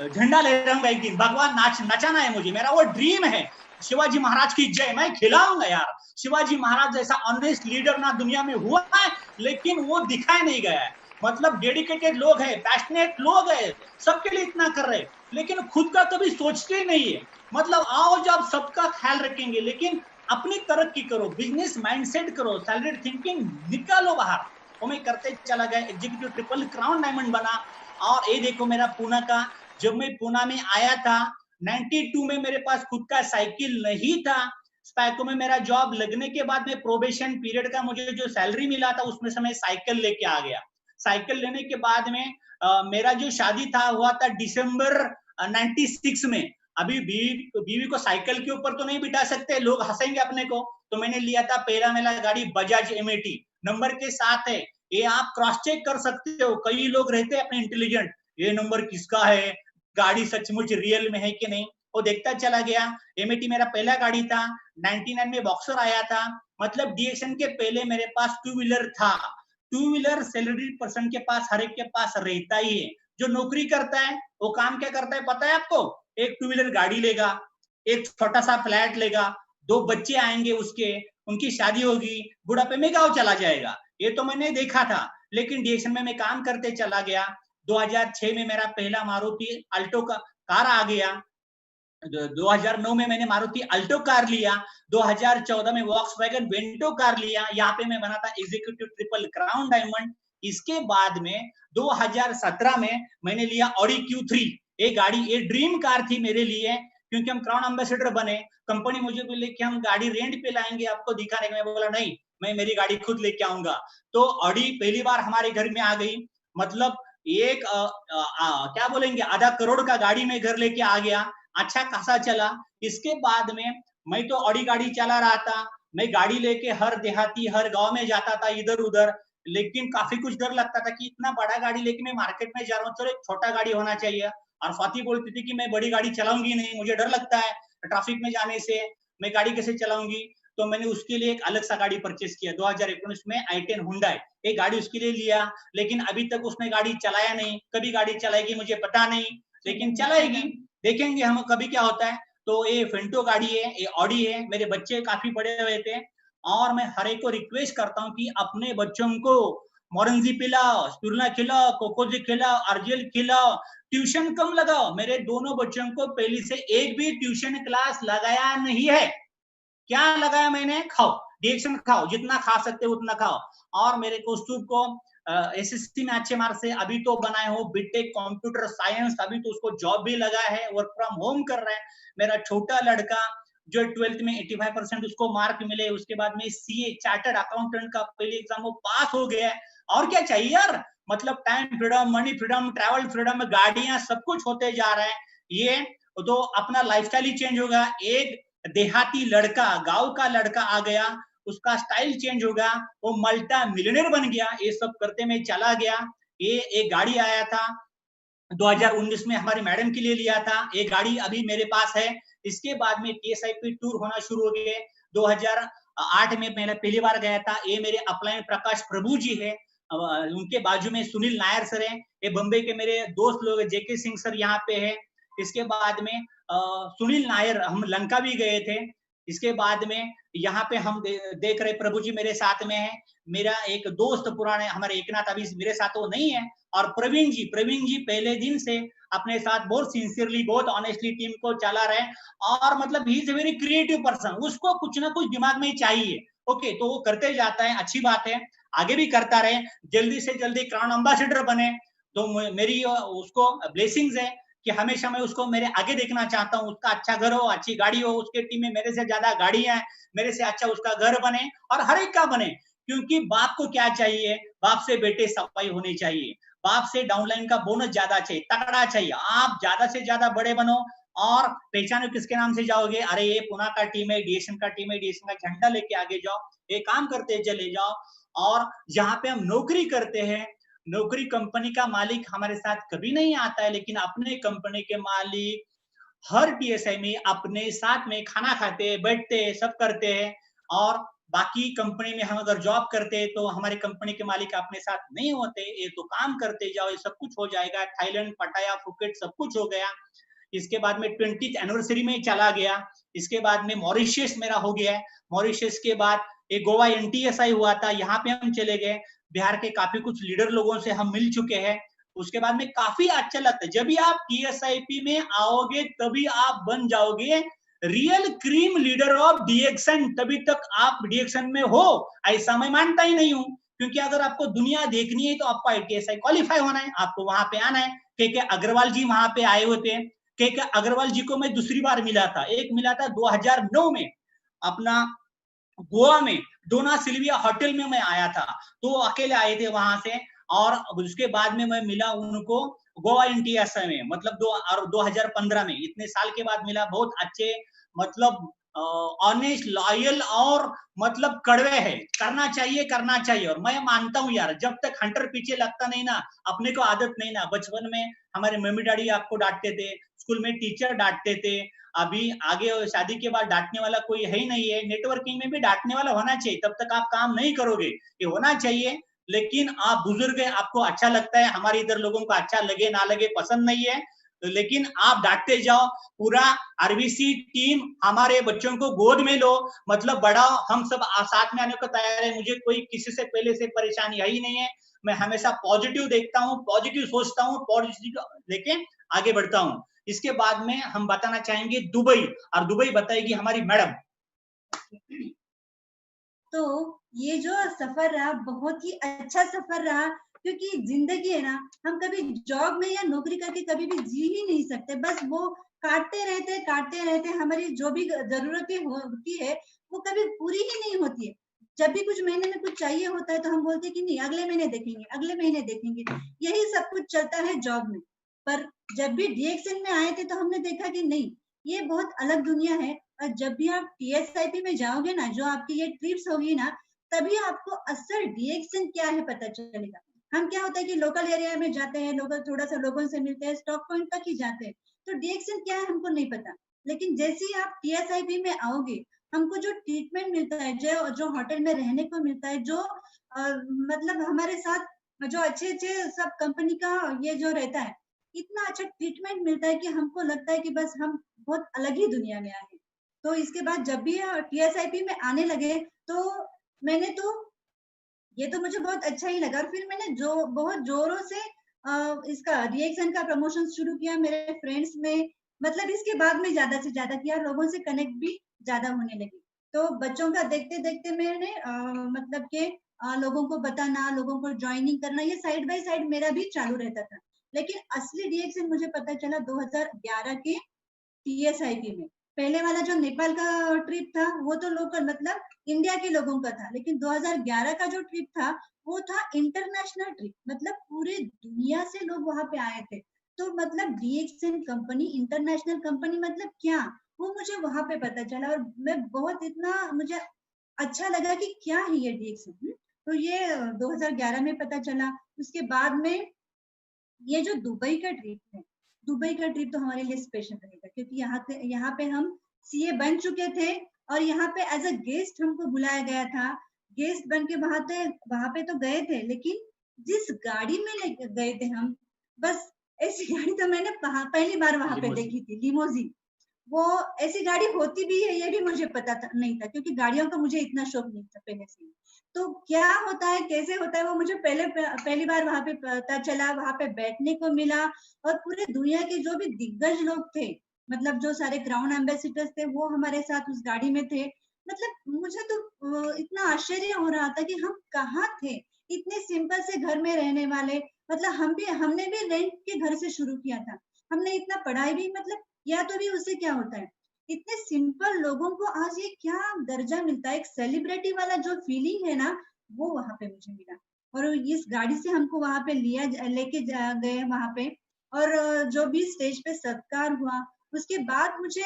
झंडा ले रहा हूँ एक दिन। भगवान नचाना है मुझे, मेरा वो ड्रीम है। शिवाजी महाराज की जय, मैं खिलाऊंगा यार। शिवाजी महाराज जैसा ऑनेस्ट लीडर ना दुनिया में हुआ है, लेकिन वो दिखाया नहीं गया है। मतलब डेडिकेटेड लोग हैं, पैशनेट लोग हैं, सबके लिए इतना कर रहे हैं, लेकिन खुद का कभी सोचते ही नहीं है। मतलब आओ जब सबका ख्याल रखेंगे, लेकिन अपनी तरक्की करो, बिजनेस माइंडसेट करो, सैलरी थिंकिंग निकालो बाहर। वो मैं करते चला गया, एग्जीक्यूटिव ट्रिपल क्राउन डायमंड बना। और ये देखो मेरा पूना का, जब मैं पूना में आया था 92 में, मेरे पास खुद का साइकिल नहीं था। स्पैको में मेरा जॉब लगने के बाद में प्रोबेशन पीरियड का मुझे जो सैलरी मिला था, उसमें से मैं साइकिल लेके आ गया। साइकिल लेने के बाद में मेरा जो शादी था हुआ था दिसंबर 96 में। अभी बीवी को साइकिल के ऊपर तो नहीं बिठा सकते, लोग हंसेंगे अपने को। तो मैंने लिया था पहला मेरा गाड़ी बजाज MAT, नंबर के साथ है। ये आप क्रॉस चेक कर सकते हो, कई लोग रहते हैं अपने इंटेलिजेंट, ये नंबर किसका है, गाड़ी सचमुच रियल में है कि नहीं। वो देखता चला गया। MAT मेरा पहला गाड़ी था। 99 में बॉक्सर आया था। मतलब DSN के पहले मेरे पास 2 व्हीलर था। 2 व्हीलर सैलरी पर्सन के पास, हर एक के पास रहता ही है। जो नौकरी करता है वो काम क्या करता है पता है आपको, एक 2 व्हीलर गाड़ी लेगा, एक छोटा सा फ्लैट लेगा, 2 बच्चे आएंगे उसके, उनकी शादी होगी, बुढ़ापे में गाँव चला जाएगा। ये तो मैंने देखा था। लेकिन DSN में मैं काम करते चला गया। 2006 में मेरा पहला मारुति अल्टो का कार आ गया। 2009 में मैंने मारुति अल्टो कार लिया। 2014 में वॉक्सवैगन वेंटो कार लिया। यहाँ पे मैं बना था एग्जीक्यूटिव ट्रिपल क्राउन डायमंड। इसके बाद में 2017 में मैंने लिया ऑडी Q3। ये गाड़ी, ये ड्रीम कार थी मेरे लिए, क्योंकि हम क्राउन एम्बेसडर बने। कंपनी मुझे बोले कि हम गाड़ी रेंट पे लाएंगे आपको दिखाने के। मैं बोला नहीं, मैं मेरी गाड़ी खुद लेके आऊंगा। तो ऑडी पहली बार हमारे घर में आ गई। मतलब एक क्या बोलेंगे, आधा करोड़ का गाड़ी में घर लेके आ गया। अच्छा खासा चला। इसके बाद में मैं तो ऑडी गाड़ी चला रहा था। मैं गाड़ी लेके हर देहाती, हर गांव में जाता था इधर उधर। लेकिन काफी कुछ डर लगता था कि इतना बड़ा गाड़ी लेके मैं मार्केट में जा रहा हूँ, चलो एक छोटा गाड़ी होना चाहिए। और स्वाति बोलती थी कि मैं बड़ी गाड़ी चलाऊंगी नहीं, मुझे डर लगता है ट्रैफिक में जाने से, मैं गाड़ी कैसे चलाऊंगी। तो मैंने उसके लिए एक अलग सा गाड़ी परचेस किया 2019 में i10 Hyundai, एक गाड़ी उसके लिए लिया, लेकिन अभी तक उसने गाड़ी चलाया नहीं। कभी गाड़ी चलाएगी मुझे पता नहीं, लेकिन चलाएगी, देखेंगे हम कभी क्या होता है। तो ये फेंटो गाड़ी है, ये ऑडी है। मेरे बच्चे काफी बड़े हुए थे और मैं हर एक को रिक्वेस्ट करता हूँ कि अपने बच्चों को मोरंजी पिलाओ, स्पिरुलिना खिलाओ, कोकोजी खिलाओ, आरजीएल खिलाओ, ट्यूशन कम लगाओ। मेरे दोनों बच्चों को पहले से एक भी ट्यूशन क्लास लगाया नहीं है। क्या लगाया मैंने? खाओ, डिएक्शन खाओ, जितना खा सकते हो उतना खाओ। और मेरे कौस्तुभ को एसएससी में अच्छे मार्क्स से अभी तो बनाए हो बीटेक कंप्यूटर साइंस, अभी तो उसको जॉब भी लगा है, वर्क फ्रॉम होम कर रहा है। मेरा छोटा लड़का जो 12th में 85% उसको मार्क मिले, उसके बाद में सीए चार्टर्ड अकाउंटेंट का पहले एग्जाम वो पास हो गया है। और क्या चाहिए यार, मतलब time freedom, money freedom, travel freedom, गाड़ियां, सब कुछ होते जा रहा है। ये तो अपना लाइफस्टाइल ही चेंज होगा। एक देहाती लड़का, गांव का लड़का आ गया, उसका स्टाइल चेंज होगा, वो मल्टा मिलियनेयर बन गया। ये सब करते में चला गया। ये एक गाड़ी आया था 2019 में हमारी मैडम के लिए लिया था, ये गाड़ी अभी मेरे पास है। इसके बाद में टीएसआईपी टूर होना शुरू हो गए। 2008 में मैंने पहली बार गया था। ये मेरे अपलाइन प्रकाश प्रभु जी है, उनके बाजू में सुनील नायर सर है। ये बम्बई के मेरे दोस्त लोग, जेके सिंह सर यहाँ पे है। इसके बाद में सुनील नायर, हम लंका भी गए थे। इसके बाद में यहाँ पे हम देख रहे प्रभु जी मेरे साथ में है। मेरा एक दोस्त पुराने हमारे एकनाथ अभी मेरे साथ वो नहीं है। और प्रवीण जी पहले दिन से अपने साथ बहुत सिंसियरली, बहुत ऑनेस्टली टीम को चला रहे। और मतलब he is a very creative person, उसको कुछ ना कुछ दिमाग में चाहिए। ओके, तो वो करते जाता है, अच्छी बात है, आगे भी करता रहे, जल्दी से जल्दी क्राउन एम्बेसडर बने। तो मेरी उसको ब्लेसिंग्स है कि हमेशा मैं उसको मेरे आगे देखना चाहता हूँ। उसका अच्छा घर हो, अच्छी गाड़ी हो, उसके टीम में मेरे से ज्यादा गाड़ियां हैं, मेरे से अच्छा उसका घर बने और हर एक का बने। क्योंकि बाप को क्या चाहिए? बाप से बेटे सफाई होनी चाहिए, बाप से डाउनलाइन का बोनस ज्यादा चाहिए, तगड़ा चाहिए। आप ज्यादा से ज्यादा बड़े बनो और पहचानो किसके नाम से जाओगे। अरे ये पुणे का टीम है, डीएसएन का टीम है, डीएसएन का झंडा लेके आगे जाओ, ये काम करते चले जाओ। और जहां पे हम नौकरी करते हैं, नौकरी कंपनी का मालिक हमारे साथ कभी नहीं आता है, लेकिन अपने कंपनी के मालिक हर टीएसआई में अपने साथ में खाना खाते, बैठते, सब करते हैं। और बाकी कंपनी में हम अगर जॉब करते हैं तो हमारी कंपनी के मालिक अपने साथ नहीं होते। ये तो काम करते जाओ, ये सब कुछ हो जाएगा। थाईलैंड, पटाया, फुकेट सब कुछ हो गया। इसके बाद में 20th एनिवर्सरी में चला गया। इसके बाद में मॉरिशस मेरा हो गया। मॉरिशस के बाद एक गोवा एनटीएसआई हुआ था, यहाँ पे हम चले गए। बिहार के काफी कुछ लीडर लोगों से हम मिल चुके हैं। उसके बाद में काफी अच्छा लगता है। जब भी आप टीएसआईपी में आओगे तभी आप बन जाओगे रियल क्रीम लीडर ऑफ डीएक्शन। तभी तक आप डीएक्शन में हो, ऐसा मैं मानता ही नहीं हूँ। क्योंकि अगर आपको दुनिया देखनी है तो आपको आईटीएसआई क्वालिफाई होना है, आपको वहां पे आना है। के अग्रवाल जी वहां पे आए हुए थे। के अग्रवाल जी को मैं दूसरी बार मिला था। एक मिला था 2009 में अपना गोवा में डोना सिल्विया होटल में मैं आया था, तो अकेले आए थे वहां से। और उसके बाद में मैं मिला उनको गोवा एनटीएसआई में, मतलब 2015 में, इतने साल के बाद मिला। बहुत अच्छे, मतलब ऑनेस्ट, लॉयल और मतलब कड़वे है। करना चाहिए। और मैं मानता हूँ यार, जब तक हंटर पीछे लगता नहीं ना, अपने को आदत नहीं ना। बचपन में हमारे मम्मी डैडी आपको डांटते थे, स्कूल में टीचर डांटते थे, अभी आगे शादी के बाद डांटने वाला कोई है ही नहीं है। नेटवर्किंग में भी डांटने वाला होना चाहिए, तब तक आप काम नहीं करोगे, ये होना चाहिए। लेकिन आप बुजुर्ग है, आपको अच्छा लगता है, हमारे इधर लोगों को अच्छा लगे ना लगे पसंद नहीं है, तो लेकिन आप डांटते जाओ। पूरा आरबीसी टीम हमारे बच्चों को गोद में लो, मतलब बड़ा, हम सब साथ में आने को तैयार है। मुझे कोई किसी से पहले से परेशानी है ही नहीं है। मैं हमेशा पॉजिटिव देखता हूँ, पॉजिटिव सोचता हूँ, पॉजिटिव लेके आगे बढ़ता हूँ। इसके बाद में हम बताना चाहेंगे दुबई, और दुबई बताएगी हमारी मैडम। तो ये जो सफर रहा बहुत ही अच्छा सफर रहा, क्योंकि जिंदगी है ना, हम कभी जॉब में या नौकरी करके कभी भी जी ही नहीं सकते। बस वो काटते रहते, हमारी जो भी जरूरतें होती है वो कभी पूरी ही नहीं होती है। जब भी कुछ महीने में कुछ चाहिए होता है तो हम बोलते हैं कि नहीं, अगले महीने देखेंगे। यही सब कुछ चलता है जॉब में। पर जब भी डीएक्शन में आए थे तो हमने देखा कि नहीं, ये बहुत अलग दुनिया है। और जब भी आप टीएसआईपी में जाओगे ना, जो आपकी ये ट्रिप्स होगी ना, तभी आपको असल डीएक्शन क्या है पता चलेगा। हम क्या होता है कि लोकल एरिया में जाते हैं, लोकल थोड़ा सा लोगों से मिलते हैं, स्टॉक पॉइंट तक ही जाते हैं, तो डीएक्शन क्या है हमको नहीं पता। लेकिन जैसे ही आप टीएसआईपी में आओगे, हमको जो ट्रीटमेंट मिलता है, जो होटल में रहने को मिलता है, जो मतलब हमारे साथ जो अच्छे सब कंपनी का ये जो रहता है, इतना अच्छा ट्रीटमेंट मिलता है कि हमको लगता है कि बस हम बहुत अलग ही दुनिया में आए हैं। तो इसके बाद जब भी TSIP में आने लगे तो मैंने तो ये तो मुझे बहुत अच्छा ही लगा। फिर मैंने बहुत जोरों से इसका रिएक्शन का प्रमोशन शुरू किया मेरे फ्रेंड्स में। मतलब इसके बाद में ज्यादा से ज्यादा किया, लोगों से कनेक्ट भी ज्यादा होने लगी। तो बच्चों का देखते देखते मैंने मतलब के लोगों को बताना, लोगों को ज्वाइनिंग करना, ये साइड बाय साइड मेरा भी चालू रहता था। लेकिन असली रिएक्शन मुझे पता चला 2011 के TSIP में। पहले वाला जो नेपाल का ट्रिप था वो तो लोकल मतलब इंडिया के लोगों का था, लेकिन 2011 का जो ट्रिप था वो था इंटरनेशनल ट्रिप, मतलब पूरे दुनिया से लोग वहां पे आए थे। तो मतलब DXN कंपनी इंटरनेशनल कंपनी मतलब क्या, वो मुझे वहां पे पता चला और मैं बहुत इतना मुझे अच्छा लगा कि क्या है ये DXN। तो ये 2011 में पता चला। उसके बाद में ये जो दुबई का ट्रिप है, दुबई का ट्रिप तो हमारे लिए स्पेशल रहेगा, क्योंकि यहाँ पे हम CA बन चुके थे और यहाँ पे एज अ गेस्ट हमको बुलाया गया था। गेस्ट बन के वहां पे तो गए थे, लेकिन जिस गाड़ी में गए थे हम, बस ऐसी गाड़ी तो मैंने पहली बार वहां पे देखी थी, लिमोजिन। वो ऐसी गाड़ी होती भी है ये भी मुझे पता था नहीं था, क्योंकि गाड़ियों का मुझे इतना शौक नहीं था पहले से। तो क्या होता है, कैसे होता है, वो मुझे पहली बार वहां पे पता चला, वहां पे बैठने को मिला। और पूरे दुनिया के जो भी दिग्गज लोग थे, मतलब जो सारे क्राउन एम्बेसिडर्स थे, वो हमारे साथ उस गाड़ी में थे। मतलब मुझे तो इतना आश्चर्य हो रहा था कि हम कहाँ थे, इतने सिंपल से घर में रहने वाले। मतलब हमने भी रेंट के घर से शुरू किया था, हमने इतना पढ़ाई भी मतलब या तो भी उससे क्या होता है, इतने सिंपल लोगों को आज ये क्या दर्जा मिलता है, एक सेलिब्रिटी वाला जो फीलिंग है ना, वो वहां पे मुझे मिला। और इस गाड़ी से हमको वहां पे लेके गए वहां पे। और जो भी स्टेज पे सत्कार हुआ, उसके बाद मुझे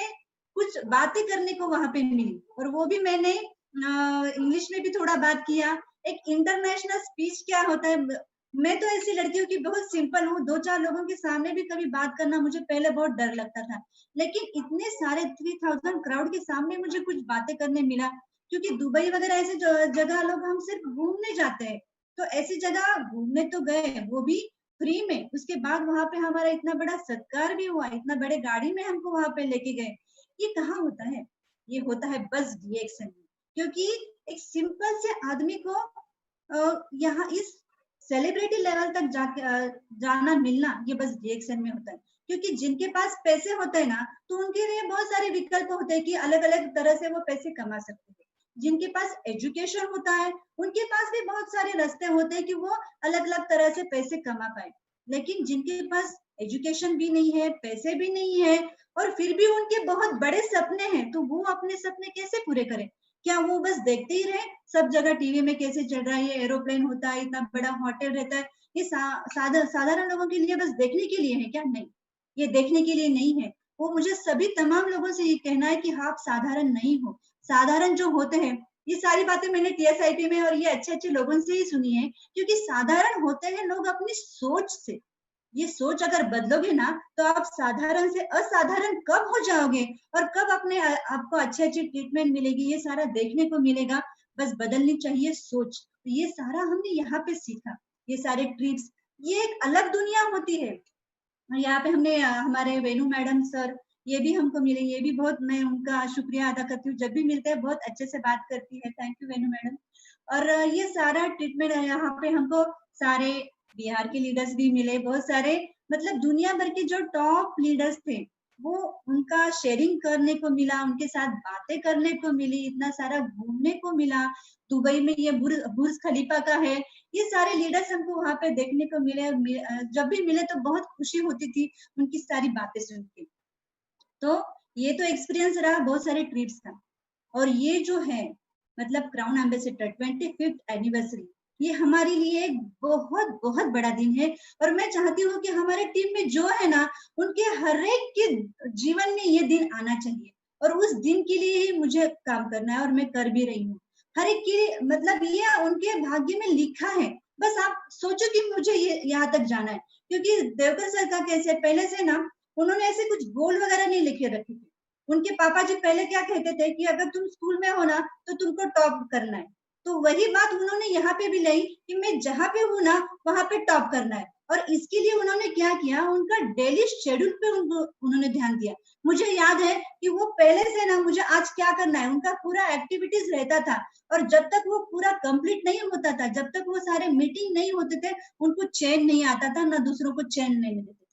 कुछ बातें करने को वहां पे मिली, और वो भी मैंने इंग्लिश में भी थोड़ा बात किया। एक इंटरनेशनल स्पीच क्या होता है, मैं तो ऐसी लड़की हूँ कि बहुत सिंपल हूँ, 2-4 लोगों के सामने भी कभी बात करना मुझे पहले बहुत डर लगता था, लेकिन इतने सारे 3000 क्राउड के सामने मुझे कुछ बातें करने मिला। क्योंकि दुबई वगैरह ऐसे जगह लोग हम सिर्फ घूमने जाते हैं, तो ऐसी जगह घूमने तो गए, वो भी फ्री में। उसके बाद वहां पे हमारा इतना बड़ा सत्कार भी हुआ, इतना बड़े गाड़ी में हमको वहां पे लेके गए। ये कहाँ होता है, ये होता है बस DXN में। क्योंकि एक सिंपल से आदमी को यहाँ इस सेलिब्रिटी लेवल तक जाना मिलना, ये बस DXN में होता है। क्योंकि जिनके पास पैसे होते हैं ना, तो उनके लिए बहुत सारे विकल्प होते हैं कि अलग अलग तरह से वो पैसे कमा सकते हैं। जिनके पास एजुकेशन होता है, उनके पास भी बहुत सारे रास्ते होते हैं कि वो अलग अलग तरह से पैसे कमा पाए। लेकिन जिनके पास एजुकेशन भी नहीं है, पैसे भी नहीं है, और फिर भी उनके बहुत बड़े सपने हैं, तो वो अपने सपने कैसे पूरे करें? क्या वो बस देखते ही रहे सब जगह टीवी में कैसे चल रहा है, ये एरोप्लेन होता है, इतना बड़ा होटल रहता है, ये साधारण लोगों के लिए बस देखने के लिए है क्या? नहीं, ये देखने के लिए नहीं है। वो मुझे सभी तमाम लोगों से ये कहना है कि आप साधारण नहीं हो। साधारण जो होते हैं, ये सारी बातें मैंने TSIP में और ये अच्छे अच्छे लोगों से ही सुनी है। क्योंकि साधारण होते हैं लोग अपनी सोच से। ये सोच अगर बदलोगे ना, तो आप साधारण से असाधारण कब हो जाओगे, और कब अपने आपको अच्छी अच्छी ट्रीटमेंट मिलेगी, ये सारा देखने को मिलेगा। बस बदलनी चाहिए सोच। तो ये सारा हमने यहाँ पे सीखा, ये सारे ट्रिप्स, ये एक अलग दुनिया होती है। और यहाँ पे हमने हमारे वेणु मैडम सर, ये भी हमको मिले, ये भी बहुत मैं उनका शुक्रिया अदा करती हूँ। जब भी मिलते हैं बहुत अच्छे से बात करती है, थैंक यू वेणु मैडम। और ये सारा ट्रीटमेंट यहाँ पे हमको सारे बिहार के लीडर्स भी मिले, बहुत सारे मतलब दुनिया भर के जो टॉप लीडर्स थे, वो उनका शेयरिंग करने को मिला, उनके साथ बातें करने को मिली, इतना सारा घूमने को मिला। दुबई में ये बुर्ज खलीफा का है, ये सारे लीडर्स हमको वहां पे देखने को मिले। जब भी मिले तो बहुत खुशी होती थी उनकी सारी बातें सुन के। तो ये तो एक्सपीरियंस रहा बहुत सारे ट्रिप्स का। और ये जो है मतलब क्राउन एम्बेसडर 25th एनिवर्सरी, ये हमारे लिए एक बहुत बहुत बड़ा दिन है। और मैं चाहती हूँ कि हमारे टीम में जो है ना, उनके हर एक के जीवन में ये दिन आना चाहिए, और उस दिन के लिए ही मुझे काम करना है, और मैं कर भी रही हूँ। हर एक की मतलब ये उनके भाग्य में लिखा है, बस आप सोचो कि मुझे ये यहाँ तक जाना है। क्योंकि देवकर सर का कैसे पहले से ना, उन्होंने ऐसे कुछ गोल वगैरह नहीं लिखे रखे थे, उनके पापा जी पहले क्या कहते थे कि अगर तुम स्कूल में हो ना तो तुमको टॉप करना है, तो वही बात उन्होंने यहाँ पे भी लाई कि मैं जहाँ पे हूँ ना वहां पे टॉप करना है। और इसके लिए उन्होंने क्या किया, उनका डेली शेड्यूल पे उन्होंने ध्यान दिया। मुझे याद है कि वो पहले से ना मुझे आज क्या करना है उनका पूरा एक्टिविटीज रहता था, और जब तक वो पूरा कंप्लीट नहीं होता था, जब तक वो सारे मीटिंग नहीं होते थे, उनको चैन नहीं आता था, ना दूसरों को चैन नहीं देते थे।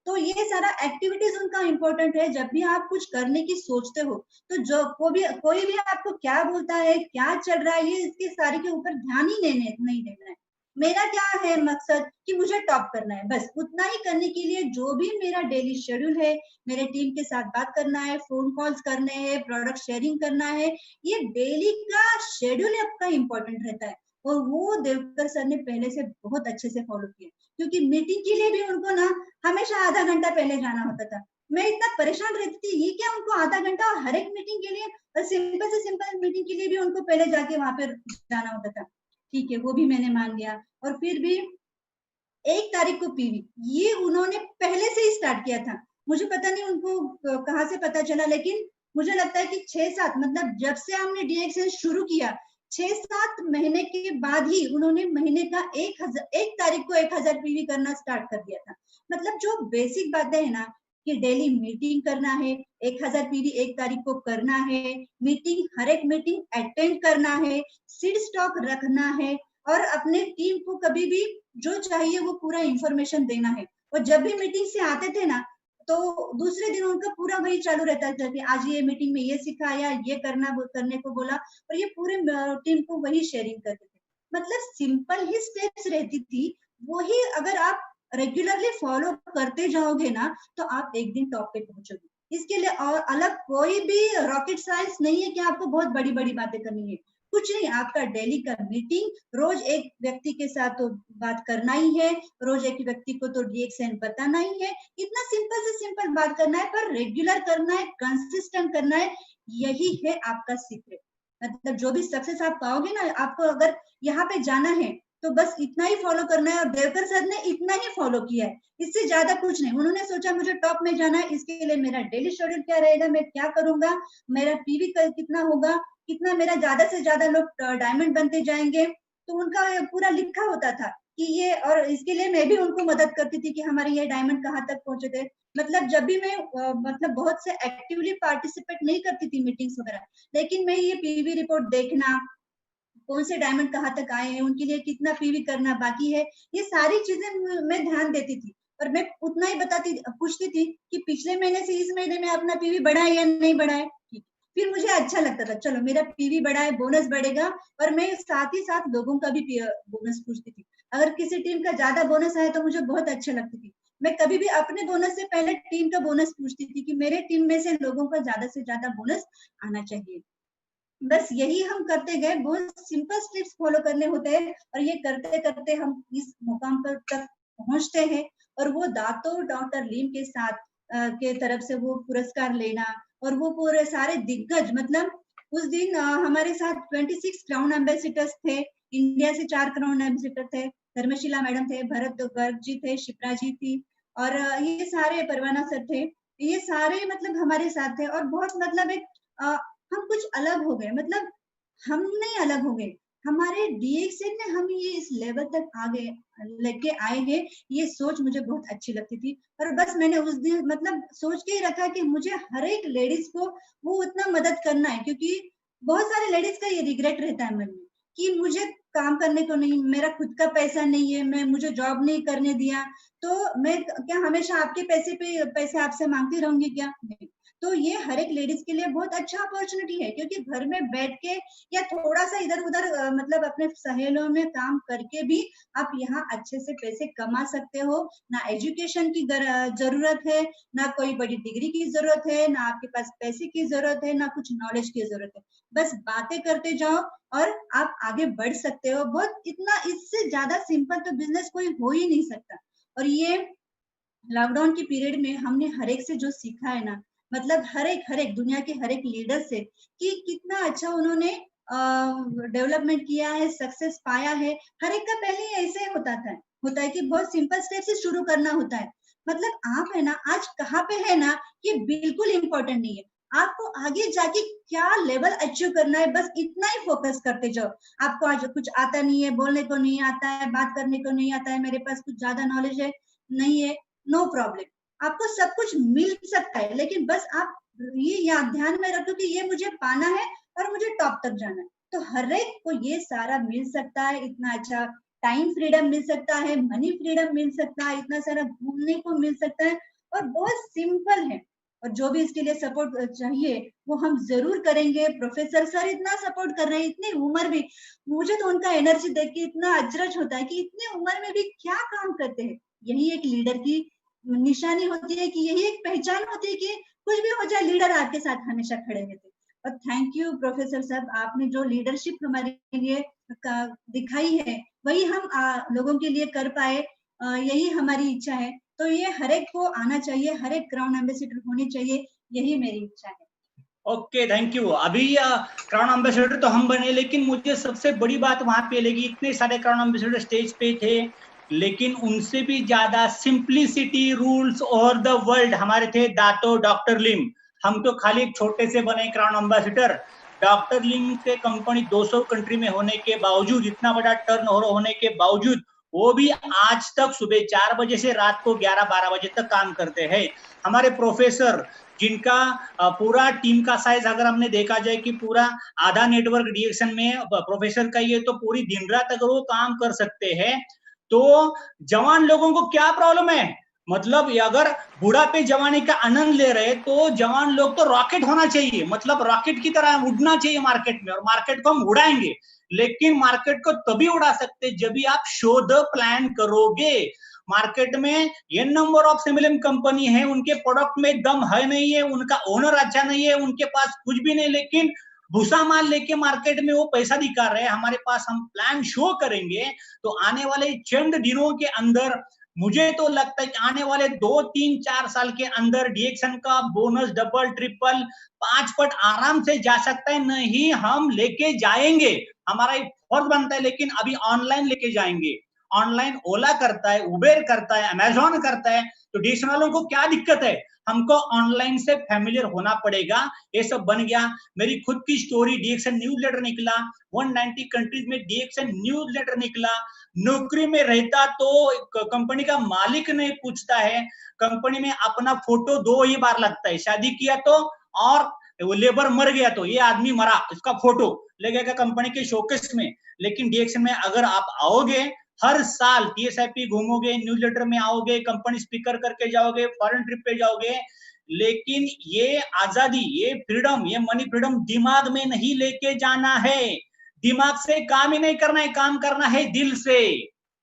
तो ये सारा एक्टिविटीज उनका इम्पोर्टेंट है। जब भी आप कुछ करने की सोचते हो तो जो कोई भी आपको क्या बोलता है, क्या चल रहा है, ये इसके सारे के ऊपर ध्यान ही नहीं देना है। मेरा क्या है मकसद कि मुझे टॉप करना है, बस उतना ही करने के लिए जो भी मेरा डेली शेड्यूल है, मेरे टीम के साथ बात करना है, फोन कॉल्स करने हैं, प्रोडक्ट शेयरिंग करना है, ये डेली का शेड्यूल आपका इम्पोर्टेंट रहता है। और वो देवकर सर ने पहले से बहुत अच्छे से फॉलो किया, क्योंकि मीटिंग के लिए भी उनको ना हमेशा आधा घंटा पहले जाना होता था। मैं इतना परेशान रहती थी, ये क्या उनको आधा घंटा हर एक मीटिंग के लिए, और सिंपल से सिंपल मीटिंग के लिए भी उनको पहले जाके वहां पर जाना होता था। ठीक है, वो भी मैंने मान लिया। और फिर भी 1 तारीख को पीवी ये उन्होंने पहले से ही स्टार्ट किया था। मुझे पता नहीं उनको कहाँ से पता चला, लेकिन मुझे लगता है कि 6-7 मतलब जब से हमने डीएक्सएल शुरू किया 6-7 महीने के बाद ही उन्होंने महीने का 1 तारीख को 1000 पीवी करना स्टार्ट कर दिया था। मतलब जो बेसिक बातें है ना कि डेली मीटिंग करना है, 1000 पीवी 1 तारीख को करना है, मीटिंग हर एक मीटिंग अटेंड करना है, सीड स्टॉक रखना है, और अपने टीम को कभी भी जो चाहिए वो पूरा इंफॉर्मेशन देना है। और जब भी मीटिंग से आते थे ना तो दूसरे दिन उनका पूरा वही चालू रहता था कि आज ये मीटिंग में ये सिखाया, ये करने को बोला, और ये पूरे टीम को वही शेयरिंग करते थे। मतलब सिंपल ही स्टेप्स रहती थी, वही अगर आप रेगुलरली फॉलो करते जाओगे ना तो आप एक दिन टॉप पे पहुंचोगे। इसके लिए और अलग कोई भी रॉकेट साइंस नहीं है कि आपको बहुत बड़ी बड़ी बातें करनी है, कुछ नहीं। आपका डेली का मीटिंग, रोज एक व्यक्ति के साथ तो बात करना ही है, रोज एक व्यक्ति को तो डीएक्सएन बताना ही है। इतना सिंपल से सिंपल बात करना है, पर रेगुलर करना है, कंसिस्टेंट करना है, यही है आपका सीक्रेट। मतलब जो भी सक्सेस आप पाओगे ना, आपको अगर यहाँ पे जाना है तो बस इतना ही फॉलो करना है। और देवकर सर ने इतना ही फॉलो किया है, इससे ज्यादा कुछ नहीं। उन्होंने सोचा मुझे टॉप में जाना है, इसके लिए मेरा डेली शेड्यूल क्या रहेगा, मैं क्या करूंगा, मेरा पीवी कितना होगा, कितना मेरा ज्यादा से ज्यादा लोग डायमंड बनते जाएंगे, तो उनका पूरा लिखा होता था कि ये। और इसके लिए मैं भी उनको मदद करती थी कि हमारे ये डायमंड कहाँ तक पहुंचे थे। मतलब जब भी मैं मतलब बहुत से एक्टिवली पार्टिसिपेट नहीं करती थी मीटिंग्स वगैरह, लेकिन मैं ये पीवी रिपोर्ट देखना, कौन से डायमंड कहाँ तक आए हैं, उनके लिए कितना पीवी करना बाकी है, ये सारी चीजें मैं ध्यान देती थी। और मैं उतना ही पूछती थी कि पिछले महीने से इस महीने में अपना पीवी बढ़ा है या नहीं बढ़ा है। फिर मुझे अच्छा लगता था, चलो मेरा पीवी बढ़ा है, बोनस बढ़ेगा। और मैं साथ ही साथ लोगों का भी बोनस पूछती थी। अगर किसी टीम का ज्यादा बोनस आया तो मुझे बहुत अच्छा लगती थी। मैं कभी भी अपने बोनस से पहले टीम का बोनस पूछती थी कि मेरे टीम में से लोगों का ज्यादा से ज्यादा बोनस आना चाहिए। बस यही हम करते गए, बहुत सिंपल स्टेप्स फॉलो करने होते हैं, और ये करते करते हम इस मुकाम पर तक पहुंचते हैं। और वो दातो डॉक्टर लीम के साथ के तरफ से वो पुरस्कार लेना, और वो पूरे सारे दिग्गज, मतलब उस दिन हमारे साथ 26 क्राउन एम्बेसिडर्स थे। इंडिया से 4 क्राउन एम्बेसिडर थे, धर्मशिला मैडम थे, भरत गर्ग जी थे, शिप्रा जी थी, और ये सारे परवाना सर थे। ये सारे मतलब हमारे साथ थे, और बहुत मतलब एक हम कुछ अलग हो गए। मतलब हम नहीं अलग हो गए, हमारे डीएक्सएन ने हम ये इस लेवल तक आगे लेके आए हैं, ये सोच मुझे बहुत अच्छी लगती थी। और बस मैंने उस दिन मतलब सोच के ही रखा कि मुझे हर एक लेडीज को वो उतना मदद करना है, क्योंकि बहुत सारे लेडीज का ये रिग्रेट रहता है मन में कि मुझे काम करने को नहीं, मेरा खुद का पैसा नहीं है, मुझे जॉब नहीं करने दिया, तो मैं क्या हमेशा आपके पैसे आपसे मांगती रहूंगी क्या? नहीं। तो ये हर एक लेडीज के लिए बहुत अच्छा अपॉर्चुनिटी है, क्योंकि घर में बैठ के या थोड़ा सा इधर उधर मतलब अपने सहेलियों में काम करके भी आप यहाँ अच्छे से पैसे कमा सकते हो। ना एजुकेशन की जरूरत है, ना कोई बड़ी डिग्री की जरूरत है, ना आपके पास पैसे की जरूरत है, ना कुछ नॉलेज की जरूरत है। बस बातें करते जाओ और आप आगे बढ़ सकते हो। बहुत इतना इससे ज्यादा सिंपल तो बिजनेस कोई हो ही नहीं सकता। और ये लॉकडाउन के पीरियड में हमने हर एक से जो सीखा है ना, मतलब हर एक दुनिया के हर एक लीडर से कि कितना अच्छा उन्होंने डेवलपमेंट किया है, सक्सेस पाया है। हर एक का पहले ऐसे होता है कि बहुत सिंपल स्टेप से शुरू करना होता है। मतलब आप है ना आज कहाँ पे है ना, ये बिल्कुल इम्पोर्टेंट नहीं है। आपको आगे जाके क्या लेवल अचीव करना है, बस इतना ही फोकस करते जाओ। आपको आज कुछ आता नहीं है, बोलने को नहीं आता है, बात करने को नहीं आता है, मेरे पास कुछ ज्यादा नॉलेज है नहीं है, नो प्रॉब्लम, आपको सब कुछ मिल सकता है, लेकिन बस आप ये याद ध्यान में रखो कि ये मुझे पाना है और मुझे टॉप तक जाना है। तो हर एक को ये सारा मिल सकता है, इतना अच्छा टाइम फ्रीडम मिल सकता है, मनी फ्रीडम मिल सकता है, इतना सारा घूमने को मिल सकता है, और बहुत सिंपल है। और जो भी इसके लिए सपोर्ट चाहिए वो हम जरूर करेंगे। प्रोफेसर सर इतना सपोर्ट कर रहे हैं, इतनी उम्र भी, मुझे तो उनका एनर्जी देख के इतना अचरज होता है कि इतनी उम्र में भी क्या काम करते हैं। यही एक लीडर की निशानी होती है, कि यही एक पहचान होती है कि कुछ भी हो जाए लीडर आपके साथ हमेशा खड़े रहते। और थैंक यू प्रोफेसर साहब, आपने जो लीडरशिप हमारे लिए दिखाई है वही हम लोगों के लिए कर पाए, यही हमारी इच्छा है। तो ये हर एक को आना चाहिए, हर एक क्राउन एम्बेसडर होनी चाहिए, यही मेरी इच्छा है। Okay, thank you. अभी क्राउन एम्बेसडर तो हम बने, लेकिन मुझे सबसे बड़ी बात वहां पे लगी, इतने सारे क्राउन एम्बेसडर स्टेज पे थे, लेकिन उनसे भी ज्यादा simplicity rules over the world हमारे थे दातो डॉक्टर लिम। हम तो खाली एक छोटे से बने क्राउन एम्बेसडर। डॉक्टर लिम के कंपनी 200 कंट्री में होने के बावजूद, इतना बड़ा टर्नओवर होने के बावजूद, वो भी आज तक सुबह 4 बजे से रात को 11-12 बजे तक काम करते हैं। हमारे प्रोफेसर, जिनका पूरा टीम का साइज अगर हमने देखा जाए कि पूरा आधा नेटवर्क डीएक्शन में प्रोफेसर का ये, तो पूरी दिन रात अगर वो काम कर सकते हैं, तो जवान लोगों को क्या प्रॉब्लम है? मतलब अगर बुढ़ापे जवानी का आनंद ले रहे, तो जवान लोग तो रॉकेट होना चाहिए, मतलब रॉकेट की तरह उड़ना चाहिए मार्केट में, और मार्केट को हम उड़ाएंगे। लेकिन मार्केट को तभी उड़ा सकते जब भी आप शोध प्लान करोगे। मार्केट में ये नंबर ऑफ सिमिलर कंपनी है, उनके प्रोडक्ट में दम है नहीं है, उनका ओनर अच्छा नहीं है, उनके पास कुछ भी नहीं, लेकिन भूसा माल लेके मार्केट में वो पैसा दिखा रहे हैं। हमारे पास हम प्लान शो करेंगे, तो आने वाले चंद दिनों के अंदर, मुझे तो लगता है कि आने वाले 2-3-4 साल के अंदर डीएक्शन का बोनस डबल ट्रिपल 5 पट आराम से जा सकता है। नहीं, हम लेके जाएंगे, हमारा एक फर्ज बनता है, लेकिन अभी ऑनलाइन लेके जाएंगे। ऑनलाइन ओला करता है, उबेर करता है, अमेजॉन करता है, तो डीएक्शन वालों को क्या दिक्कत है? हमको ऑनलाइन से फैमिलियर होना पड़ेगा। ये सब बन गया। मेरी खुद की स्टोरी, डीएक्शन न्यूज़लेटर निकला, 190 कंट्रीज में डीएक्शन न्यूज़लेटर निकला। नौकरी में रहता तो कंपनी का मालिक नहीं पूछता है, कंपनी में अपना फोटो 2 ही बार लगता है, शादी किया तो, और वो लेबर मर गया तो ये आदमी मरा, इसका फोटो लगेगा कंपनी के शोकेस में। लेकिन डीएक्शन में अगर आप आओगे, हर साल टीएसआईपी घूमोगे, न्यूज़लेटर में आओगे, कंपनी स्पीकर करके जाओगे, फॉरेन ट्रिप पे जाओगे, लेकिन ये आजादी, ये फ्रीडम, ये मनी फ्रीडम दिमाग में नहीं लेके जाना है। दिमाग से काम ही नहीं करना है, काम करना है दिल से।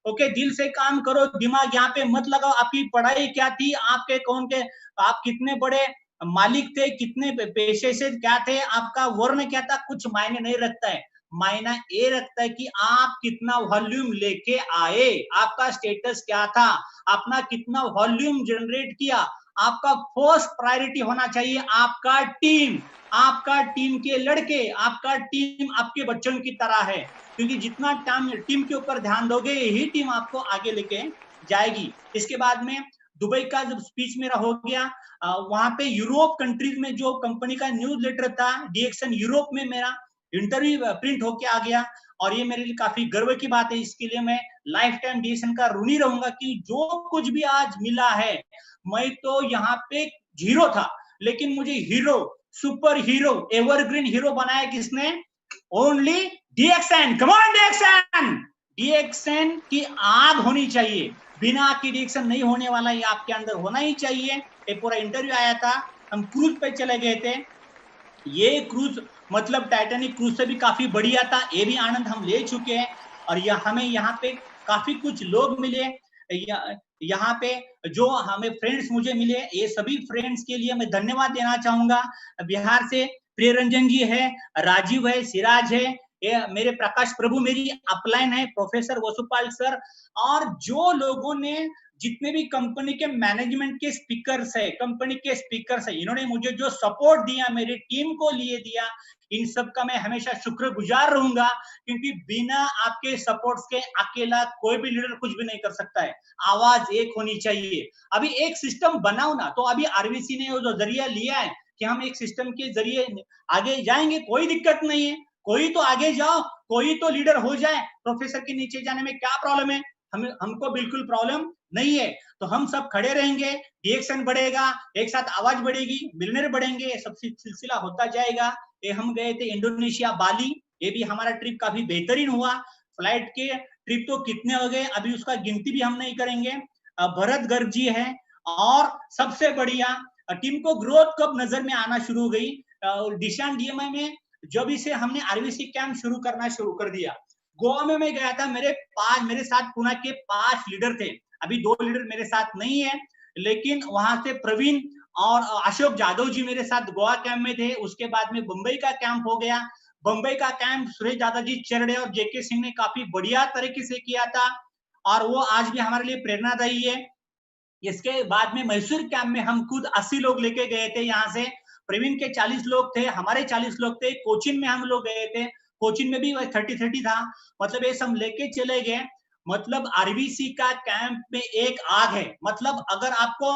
ओके, दिल से काम करो, दिमाग यहाँ पे मत लगाओ। आपकी पढ़ाई क्या थी, आपके कौन के, आप कितने बड़े मालिक थे, कितने पेशे से क्या थे, आपका वर्ण क्या था, कुछ मायने नहीं रखता है। मायना ये रखता है कि आप कितना वॉल्यूम लेके आए, आपका स्टेटस क्या था, आपने कितना वॉल्यूम जनरेट किया। आपका फर्स्ट प्रायोरिटी होना चाहिए आपका टीम, आपका टीम के लड़के, आपका टीम आपके बच्चों की तरह है, क्योंकि जितना टीम के ऊपर ध्यान दोगे, यही टीम आपको आगे लेके जाएगी। इसके बाद में दुबई का जब स्पीच मेरा हो गया, वहां पे यूरोप कंट्रीज में जो कंपनी का न्यूज़लेटर था डीएक्शन यूरोप में, मेरा इंटरव्यू प्रिंट होके आ गया, और ये मेरे लिए काफी गर्व की बात है। इसके लिए मैं लाइफ टाइम डीएक्शन का ऋणी रहूंगा कि जो कुछ भी आज मिला है, मैं तो यहाँ पे जीरो था, लेकिन मुझे hero, super hero, evergreen hero बनाया किसने? ओनली डीएक्शन। Come on डीएक्शन! डीएक्शन की आग होनी चाहिए, बिना की डीएक्शन नहीं होने वाला, ये आपके अंदर होना ही चाहिए। एक पूरा इंटरव्यू आया था, हम क्रूज पे चले गए थे, ये क्रूज मतलब टाइटैनिक क्रूज से भी काफी बढ़िया था, ये भी आनंद हम ले चुके हैं। और हमें यहाँ पे काफी कुछ लोग मिले, यहाँ पे जो हमें फ्रेंड्स मुझे मिले, ये सभी फ्रेंड्स के लिए मैं धन्यवाद देना चाहूंगा। बिहार से प्रिय रंजन जी है, राजीव है, सिराज है, ये मेरे प्रकाश प्रभु मेरी अपलाइन है, प्रोफेसर वसुपाल सर, और जो लोगों ने, जितने भी कंपनी के मैनेजमेंट के स्पीकर्स है, कंपनी के स्पीकर्स है, इन्होंने मुझे जो सपोर्ट दिया, मेरी टीम को लिए दिया, इन सब का मैं हमेशा शुक्रगुजार रहूंगा, क्योंकि बिना आपके सपोर्ट्स के अकेला कोई भी लीडर कुछ भी नहीं कर सकता है। आवाज एक होनी चाहिए। अभी एक सिस्टम बनाओ ना, तो अभी आरवीसी ने जो जरिया लिया है कि हम एक सिस्टम के जरिए आगे जाएंगे, कोई दिक्कत नहीं है, कोई तो आगे जाओ, कोई तो लीडर हो जाए, प्रोफेसर के नीचे जाने में क्या प्रॉब्लम है, हमको बिल्कुल प्रॉब्लम नहीं है। तो हम सब खड़े रहेंगे, रिएक्शन बढ़ेगा, एक साथ आवाज बढ़ेगी, मिलनर बढ़ेंगे, सब सिलसिला होता जाएगा। ये हम गए थे इंडोनेशिया बाली, ये भी हमारा ट्रिप काफी बेहतरीन हुआ। फ्लाइट के ट्रिप तो कितने हो गए अभी उसका गिनती भी हम नहीं करेंगे। भरत गर्ग जी है, और सबसे बढ़िया टीम को ग्रोथ कब नजर में आना शुरू हो गई, दिशान डीएमआई में जब इसे हमने आरवीसी कैंप शुरू करना शुरू कर दिया। गोवा में मैं गया था, मेरे साथ पुणे के 5 लीडर थे, अभी 2 लीडर मेरे साथ नहीं है, लेकिन वहां से प्रवीण और अशोक जादव जी मेरे साथ गोवा कैंप में थे। उसके बाद में मुंबई का कैंप हो गया, बंबई का कैंप सुरेश दादाजी चरड़े और जेके सिंह ने काफी बढ़िया तरीके से किया था, और वो आज भी हमारे लिए प्रेरणादायी है। इसके बाद में मैसूर कैंप में हम खुद 80 लोग लेके गए थे, यहाँ से प्रवीण के 40 लोग थे, हमारे 40 लोग थे। कोचिन में हम लोग गए थे, कोचिन में भी 30 था, मतलब ये सब लेके चले गए। मतलब आरबीसी का कैंप में एक आग है। मतलब अगर आपको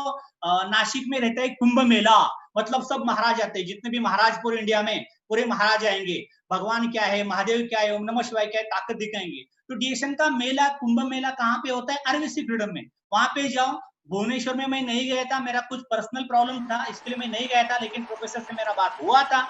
नासिक में रहता है कुंभ मेला, मतलब सब महाराज आते हैं, जितने भी महाराज पूरे इंडिया में पूरे महाराज आएंगे, भगवान क्या है, महादेव क्या है, ओम नमः शिवाय क्या है, ताकत दिखाएंगे। तो डीएक्शन का मेला, कुंभ मेला कहाँ पे होता है? आरबीसी फ्रीडम में, वहां पे जाओ। भुवनेश्वर में मैं नहीं गया था, मेरा कुछ पर्सनल प्रॉब्लम था, इसके लिए मैं नहीं गया था, लेकिन प्रोफेसर से मेरा बात हुआ था।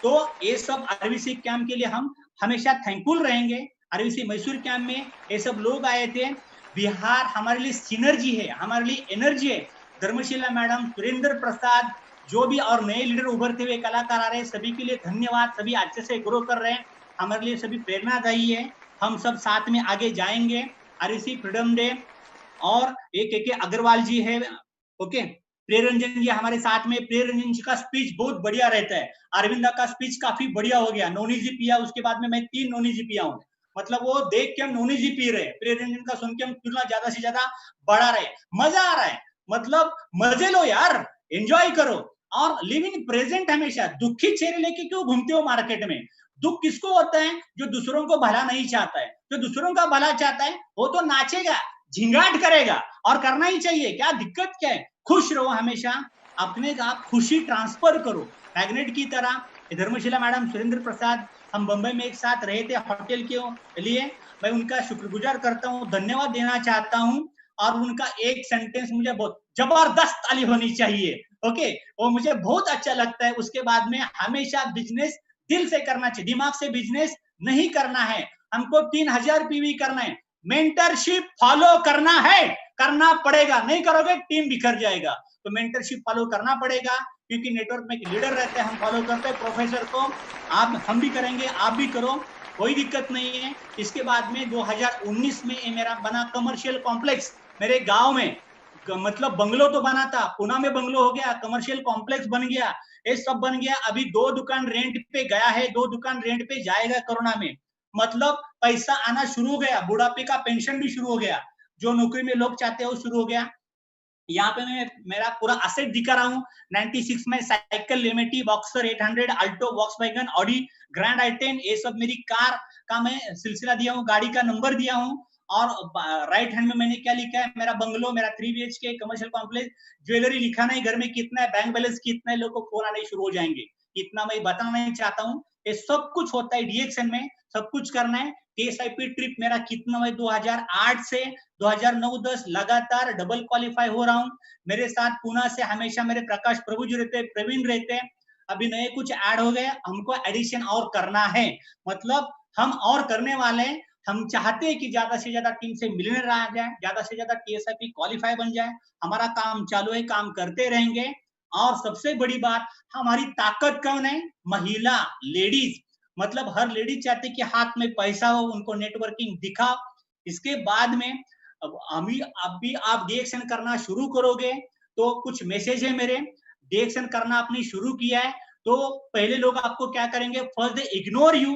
तो ये सब आरबीसी कैंप के लिए हम हमेशा थैंकफुल रहेंगे। आरबीसी मैसूर कैंप में ये सब लोग आए थे। बिहार हमारे लिए सिनर्जी है, हमारे लिए एनर्जी है। धर्मशिला मैडम, सुरेंद्र प्रसाद, जो भी और नए लीडर उभरते हुए कलाकार आ रहे हैं, सभी के लिए धन्यवाद। सभी अच्छे से ग्रो कर रहे हैं, हमारे लिए सभी प्रेरणादायी है। हम सब साथ में आगे जाएंगे। आरबीसी फ्रीडम डे, और एक अग्रवाल जी है, ओके, प्रियरंजन जी हमारे साथ में। प्रियरंजन जी का स्पीच बहुत बढ़िया रहता है। अरविंदा का स्पीच काफी बढ़िया हो गया, नोनी जी पिया, उसके बाद में मैं 3 नोनी जी पिया हूँ। मतलब वो देख के हम नोनी जी पी रहे हैं, प्रियरंजन का सुन के हम क्यों ना ज्यादा से ज्यादा बढ़ा रहे, मजा आ रहा है। मतलब मजे लो यार, एंजॉय करो, और लिव इन प्रेजेंट। हमेशा दुखी चेहरे लेके क्यों घूमते हो मार्केट में? दुख किसको होता है? जो दूसरों को भला नहीं चाहता है। जो दूसरों का भला चाहता है वो तो नाचेगा, झिंगाट करेगा, और करना ही चाहिए, क्या दिक्कत क्या है? खुश रहो हमेशा, अपने आप खुशी ट्रांसफर करो मैग्नेट की तरह। धर्मशिला मैडम, सुरेंद्र प्रसाद, हम बंबई में एक साथ रहे थे होटल के लिए, मैं उनका शुक्रगुजार करता हूँ, धन्यवाद देना चाहता हूँ। और उनका एक सेंटेंस मुझे बहुत जबरदस्त ताली होनी चाहिए, ओके, वो मुझे बहुत अच्छा लगता है। उसके बाद में हमेशा बिजनेस दिल से करना चाहिए, दिमाग से बिजनेस नहीं करना है। हमको 3000 पीवी करना है, मेंटरशिप फॉलो करना है, करना पड़ेगा, नहीं करोगे टीम बिखर जाएगा। तो मेंटरशिप फॉलो करना पड़ेगा, क्योंकि नेटवर्क में लीडर रहते हैं, हम फॉलो करते हैं प्रोफेसर को। आप, हम भी करेंगे, आप भी करो, कोई दिक्कत नहीं है। इसके बाद में 2019 में मेरा बना कमर्शियल कॉम्प्लेक्स मेरे गांव में, मतलब बंगलो तो बना था, पुणे में बंगलो हो गया, कमर्शियल कॉम्प्लेक्स बन गया, ये सब बन गया। अभी 2 दुकान रेंट पे गया है, 2 दुकान रेंट पे जाएगा कोरोना में। मतलब पैसा आना शुरू हो गया, बुढ़ापे का पेंशन भी शुरू हो गया, जो नौकरी में लोग चाहते हैं वो शुरू हो गया। यहाँ पे मैं मेरा पूरा असेट दिखा रहा हूँ। 96 में साइकिल, लिमिटी, Boxer 800, Alto, Volkswagen, Audi, Grand i, ये सब मेरी कार का मैं सिलसिला दिया हूँ, गाड़ी का नंबर दिया हूँ। और राइट हैंड में मैंने क्या लिखा है, मेरा बंगलो, मेरा 3 BHK कमर्शियल कॉम्प्लेक्स। ज्वेलरी लिखा नहीं, घर में कितना है, बैंक बैलेंस कितना है, लोग को फोन आने शुरू हो जाएंगे, इतना मैं बताना नहीं चाहता हूँ। ये सब कुछ होता है डीएक्शन में, सब कुछ करना है। टीएसआईपी ट्रिप मेरा कितना है, 2008 से 2009-10 लगातार डबल क्वालिफाई हो रहा हूँ। मेरे साथ पुणे से हमेशा मेरे प्रकाश प्रभु जी रहते, प्रवीण रहते। अभी नए कुछ ऐड हो गए, हमको एडिशन और करना है, मतलब हम और करने वाले हैं। हम चाहते हैं कि ज्यादा से ज्यादा टीम से मिलने आ जाए, ज्यादा से ज्यादा टीएसआईपी क्वालिफाई बन जाए। हमारा काम चालू है, काम करते रहेंगे। और सबसे बड़ी बात, हमारी ताकत कौन है? महिला, लेडीज। मतलब हर लेडीज चाहते कि हाथ में पैसा हो, उनको नेटवर्किंग दिखाओ। इसके बाद में अभी आप डीएक्शन करना शुरू करोगे तो कुछ मैसेज है मेरे। डीएक्शन करना आपने शुरू किया है तो पहले लोग आपको क्या करेंगे? First they ignore you,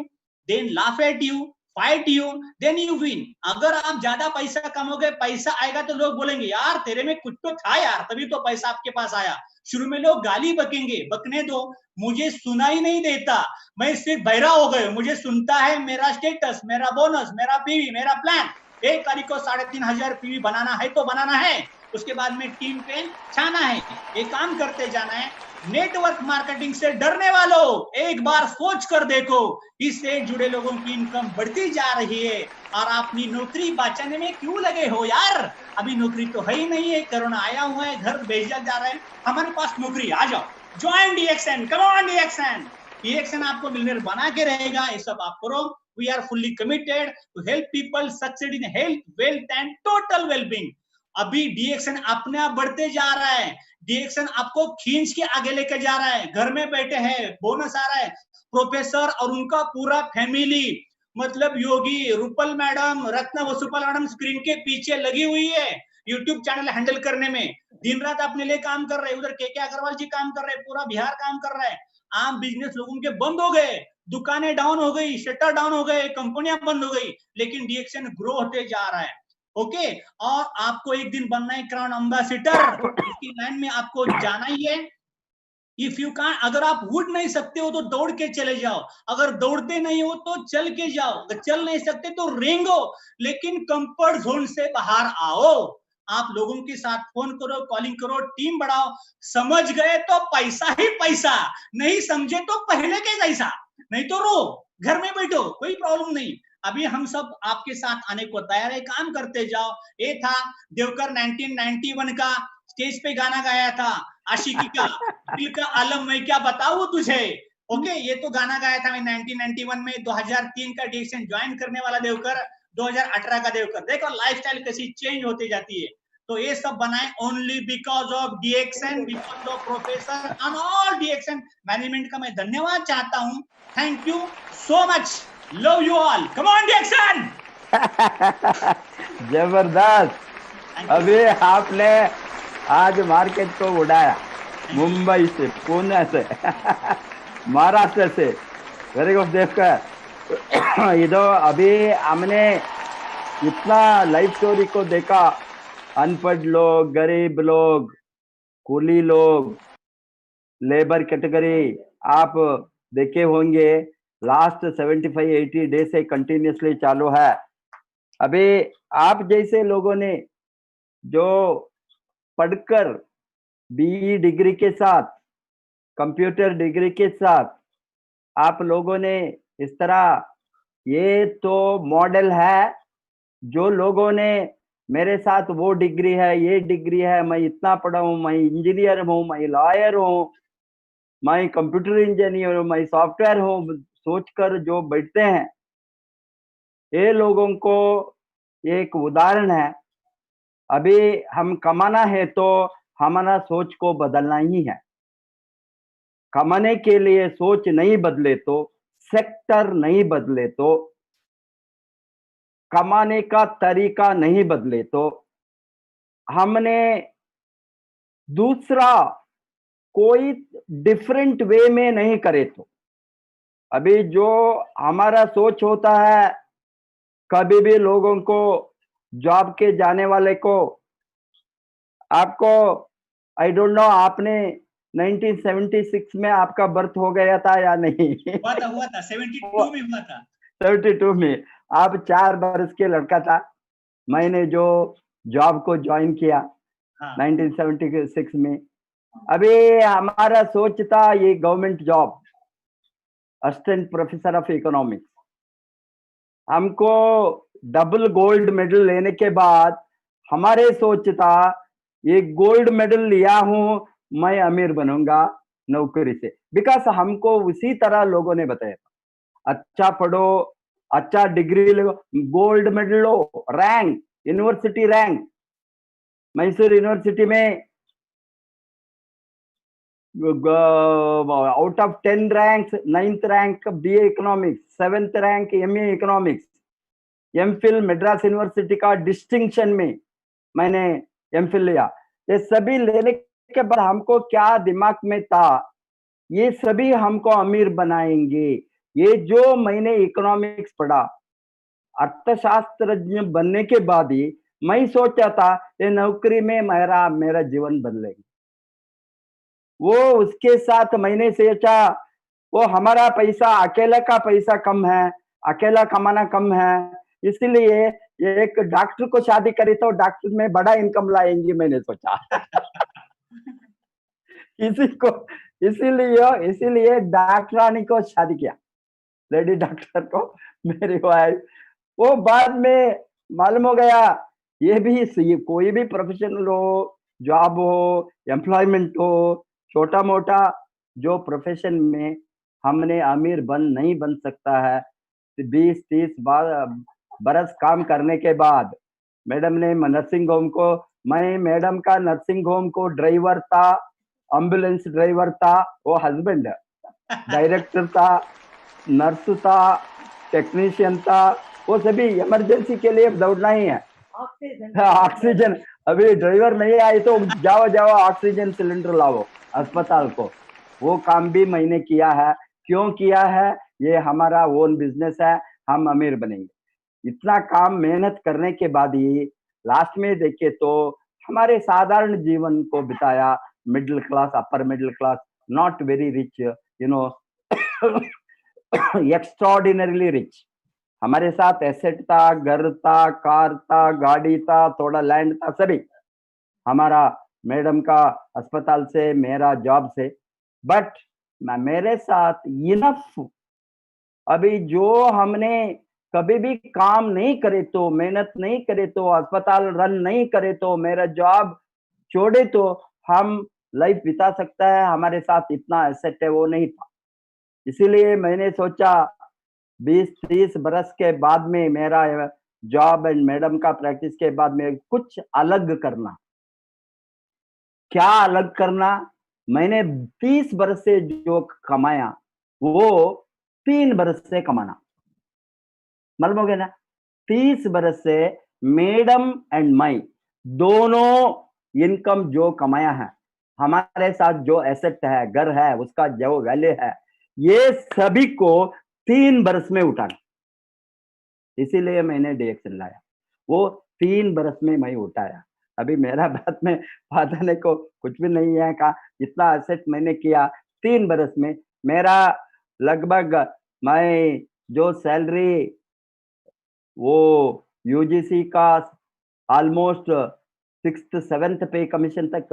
then laugh at you, fight you, then you win. अगर आप ज्यादा पैसा कमाओगे, पैसा आएगा तो लोग बोलेंगे यार तेरे में कुछ तो था यार, तभी तो पैसा आपके पास आया। शुरू में लोग गाली बकेंगे, बकने दो, मुझे सुना ही नहीं देता, मैं सिर्फ बहरा हो गए, मुझे सुनता है मेरा स्टेटस, मेरा बोनस, मेरा पीवी, मेरा प्लान। 1 तारीख को 3500 पीवी बनाना है तो बनाना है, उसके बाद में टीम पे छाना है, ये काम करते जाना है। नेटवर्क मार्केटिंग से डरने वालों, एक बार सोच कर देखो, इससे जुड़े लोगों की इनकम बढ़ती जा रही है और आप अपनी नौकरी बचाने में क्यों लगे हो यार? अभी नौकरी तो है ही नहीं है, कोरोना आया हुआ है, घर भेजा जा रहा है, हमारे पास नौकरी, आ जाओ, join DXN, come on DXN. DXN आपको मिलियनेयर बना के रहेगा, ये सब आप करो। We are fully committed to help people succeed in health, wealth and total wellbeing. अभी डीएक्सएन अपने आप बढ़ते जा रहा है, डीएक्सएन आपको खींच के आगे लेकर जा रहा है, घर में बैठे हैं, बोनस आ रहा है। प्रोफेसर और उनका पूरा फैमिली, मतलब योगी, रूपल मैडम, रत्न वसुपाल मैडम स्क्रीन के पीछे लगी हुई है यूट्यूब चैनल हैंडल करने में, दिन रात अपने लिए काम कर रहे हैं। उधर के अग्रवाल जी काम कर रहे हैं, पूरा बिहार काम कर रहा है। आम बिजनेस लोगों के बंद हो गए, दुकानें डाउन हो गई, शटर डाउन हो गए, कंपनियां बंद हो गई, लेकिन डीएक्सएन ग्रो होते जा रहा है। ओके, और आपको एक दिन बनना है क्राउन एम्बेसडर, इसकी लाइन में आपको जाना ही है। इफ यू कान, अगर आप उड़ नहीं सकते हो तो दौड़ के चले जाओ, अगर दौड़ते नहीं हो तो चल के जाओ, अगर चल नहीं सकते तो रेंगो, लेकिन कंफर्ट जोन से बाहर आओ। आप लोगों के साथ फोन करो, कॉलिंग करो, टीम बढ़ाओ। समझ गए तो पैसा ही पैसा, नहीं समझे तो पहले के जैसा, नहीं तो रो, घर में बैठो, कोई प्रॉब्लम नहीं। अभी हम सब आपके साथ आने को तैयार है, काम करते जाओ। ये था देवकर 1991 का स्टेज पे गाना गाया था, आशिकी का, दिल का आलम मैं क्या बताऊं तुझे। ओके, ये तो गाना गाया था मैं 1991 में। 2003 का डीएक्सएन ज्वाइन करने वाला देवकर, 2018 का देवकर, देखो लाइफस्टाइल कैसी चेंज होती जाती है। तो ये सब बनाए only because of DXN, because of professor and all DXN management का मैं धन्यवाद चाहता हूं। Thank you so much, love you all, come on DXN. जबरदस्त, अभी आपने आज मार्केट को उड़ाया, मुंबई से, पुणे से, महाराष्ट्र से, वेरी गुड देवकर। ये तो अभी हमने इतना लाइफ स्टोरी को देखा, अनपढ़ लोग, गरीब लोग, कूली लोग, लेबर कैटेगरी, आप देखे होंगे लास्ट 75-80 डे से कंटिन्यूसली चालू है। अभी आप जैसे लोगों ने जो पढ़कर बीई डिग्री के साथ, कंप्यूटर डिग्री के साथ, आप लोगों ने इस तरह, ये तो मॉडल है। जो लोगों ने मेरे साथ वो डिग्री है, ये डिग्री है, मैं इतना पढ़ा हूँ, मैं इंजीनियर हूँ, मैं लॉयर हूँ, मैं कंप्यूटर इंजीनियर हूँ, मैं सॉफ्टवेयर हूँ, सोचकर जो बैठते हैं, ये लोगों को एक उदाहरण है। अभी हम कमाना है तो हमारा सोच को बदलना ही है। कमाने के लिए सोच नहीं बदले तो, सेक्टर नहीं बदले तो, कमाने का तरीका नहीं बदले तो, हमने दूसरा कोई डिफरेंट वे में नहीं करे तो, अभी जो हमारा सोच होता है, कभी भी लोगों को, जॉब के जाने वाले को, आपको, आई डोंट नो, आपने 1976 में आपका बर्थ हो गया था या नहीं? हुआ था 72 में हुआ था। 72 में आप 4 बरस के लड़का था, मैंने जो जॉब को ज्वाइन किया 1976 में। अभी हमारा सोच था ये government job, assistant professor of economics. हमको डबल गोल्ड मेडल लेने के बाद हमारे सोच था ये गोल्ड मेडल लिया हूं, मैं अमीर बनूंगा नौकरी से, बिकॉज हमको उसी तरह लोगों ने बताया था, अच्छा पढ़ो, अच्छा डिग्री लो, गोल्ड मेडल लो, rank, university rank, Mysore university में out of 10 ranks 9th rank BA economics, 7th rank MA economics, MPhil Madras university का डिस्टिंक्शन में मैंने एमफिल लिया। ये सभी लेने के बाद हमको क्या दिमाग में था, ये सभी हमको अमीर बनाएंगे। ये जो मैंने इकोनॉमिक्स पढ़ा, अर्थशास्त्रज्ञ बनने के बाद ही मैं सोचा था ये नौकरी में मेरा जीवन बदलेगा। वो उसके साथ मैंने सोचा, वो हमारा पैसा, अकेला का पैसा कम है, अकेला कमाना कम है, इसलिए एक डॉक्टर को शादी करी तो डॉक्टर में बड़ा इनकम लाएंगी, मैंने सोचा। इसीलिए डॉक्टरानी को शादी किया, लेडी डॉक्टर को, मेरी वाइफ। वो बाद में मालूम हो गया ये भी सही, कोई भी प्रोफेशनल हो, जॉब हो, एम्प्लॉयमेंट हो, छोटा मोटा जो प्रोफेशन में हमने अमीर नहीं बन सकता है। 20-30 बरस काम करने के बाद मैडम ने नर्सिंग होम को, मैं मैडम का नर्सिंग होम को ड्राइवर था, एम्बुलेंस ड्राइवर था, वो हस्बैंड डायरेक्टर था, नर्स था, टेक्नीशियन था, वो सभी इमरजेंसी के लिए दौड़ना ही है। ऑक्सीजन, अभी ड्राइवर नहीं आई तो जाओ ऑक्सीजन सिलेंडर लाओ अस्पताल को। वो काम भी मैंने किया है। क्यों किया है? ये हमारा ओन बिजनेस है, हम अमीर बनेंगे। इतना काम मेहनत करने के बाद ही लास्ट में देखे तो हमारे साधारण जीवन को बिताया, middle class, upper middle class, not very rich, you know, extraordinarily rich. हमारे साथ एसेट था, घर था, कार था, गाड़ी था, थोड़ा लैंड था, सभी हमारा मैडम का अस्पताल से, मेरा जॉब से। बट मेरे साथ इनफ, अभी जो हमने कभी भी काम नहीं करे तो, मेहनत नहीं करे तो, अस्पताल रन नहीं करे तो, मेरा जॉब छोड़े तो हम लाइफ बिता सकता है, हमारे साथ इतना एसेट है, वो नहीं था। इसीलिए मैंने सोचा 20-30 बरस के बाद में मेरा जॉब एंड मैडम का प्रैक्टिस के बाद में कुछ अलग करना। क्या अलग करना? मैंने 30 बरस से जो कमाया वो 3 बरस से कमाना, मालूम हो गया ना? 30 बरस से मैडम एंड माई दोनों इनकम जो कमाया है, हमारे साथ जो एसेट है, घर है, उसका जो वैल्यू है, ये सभी को 3 बरस में उठाना। इसीलिए मैंने डिएक्शन लाया, वो 3 बरस में मैं उठाया। अभी मेरा बात में बताने को कुछ भी नहीं है का, इतना एसेट मैंने किया 3 बरस में। मेरा लगभग, मैं जो सैलरी वो यूजीसी का ऑलमोस्ट 6th 7th पे कमीशन तक,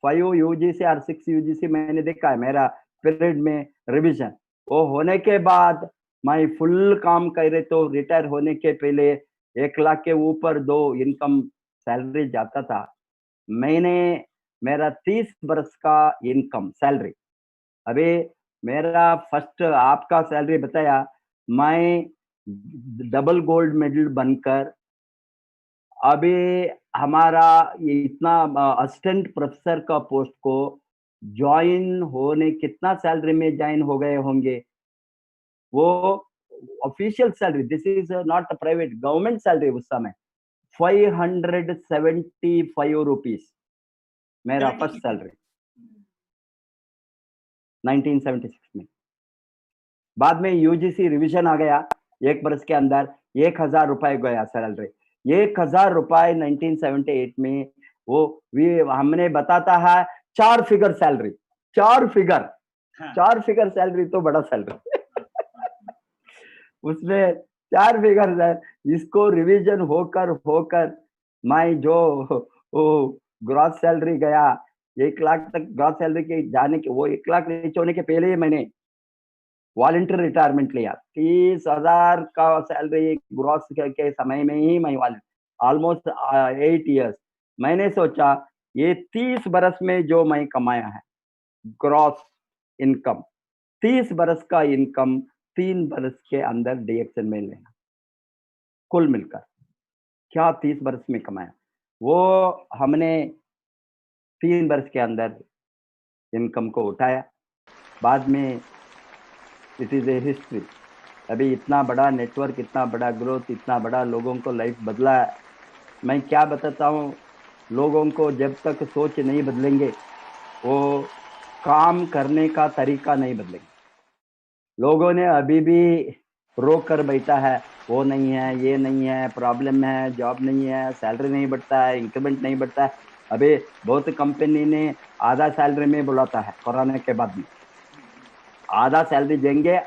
5 यूजीसी और 6 यूजीसी मैंने देखा है मेरा पीरियड में रिवीजन। वो होने के बाद मैं फुल काम कर रहे तो रिटायर होने के पहले 1 लाख के ऊपर 2 इनकम सैलरी जाता था। मैंने मेरा 30 बरस का इनकम सैलरी, अभी मेरा फर्स्ट आपका सैलरी बताया, मैं डबल गोल्ड मेडल बनकर अभी हमारा ये इतना असिस्टेंट प्रोफेसर का पोस्ट को ज्वाइन होने कितना सैलरी में ज्वाइन हो गए होंगे? वो official salary, this is not private, government salary उस समय 575 रुपीज मेरा फर्स्ट सैलरी 1976 में। बाद में यूजीसी रिवीजन आ गया, 1 बरस के अंदर 1000 रुपए गया सैलरी। 1000 रुपए 1978 में वो हमने बताता है 4 figure salary, 4 figure, 4 figure salary तो बड़ा सैलरी उसमें 4 फिगर है। इसको रिवीजन होकर मैं जो ग्रॉस सैलरी गया 1 लाख तक, ग्रॉस सैलरी के जाने के, वो 1 लाख रीच होने के पहले ही मैंने वॉलंटियर रिटायरमेंट लिया। 30,000 का सैलरी ग्रॉस के समय में ही मैं ऑलमोस्ट 8 इयर्स। मैंने सोचा ये 30 बरस में जो मैं कमाया है ग्रॉस इनकम, 30 बरस का इनकम 3 बरस के अंदर डिएक्शन में लेना, कुल मिलकर क्या 30 बरस में कमाया, वो हमने 3 बरस के अंदर इनकम को उठाया। बाद में इट इज ए हिस्ट्री। अभी इतना बड़ा नेटवर्क, इतना बड़ा ग्रोथ, इतना बड़ा लोगों को लाइफ बदला है। मैं क्या बताता हूँ, लोगों को जब तक सोच नहीं बदलेंगे वो काम करने का तरीका नहीं बदलेंगे। लोगों ने अभी भी रोक कर बैठा है, वो नहीं है, ये नहीं है, प्रॉब्लम है, जॉब नहीं है, सैलरी नहीं बढ़ता है, इंक्रीमेंट नहीं बढ़ता है। अभी बहुत कंपनी ने आधा सैलरी में बुलाता है कोरोना के बाद में, आधा सैलरी देंगे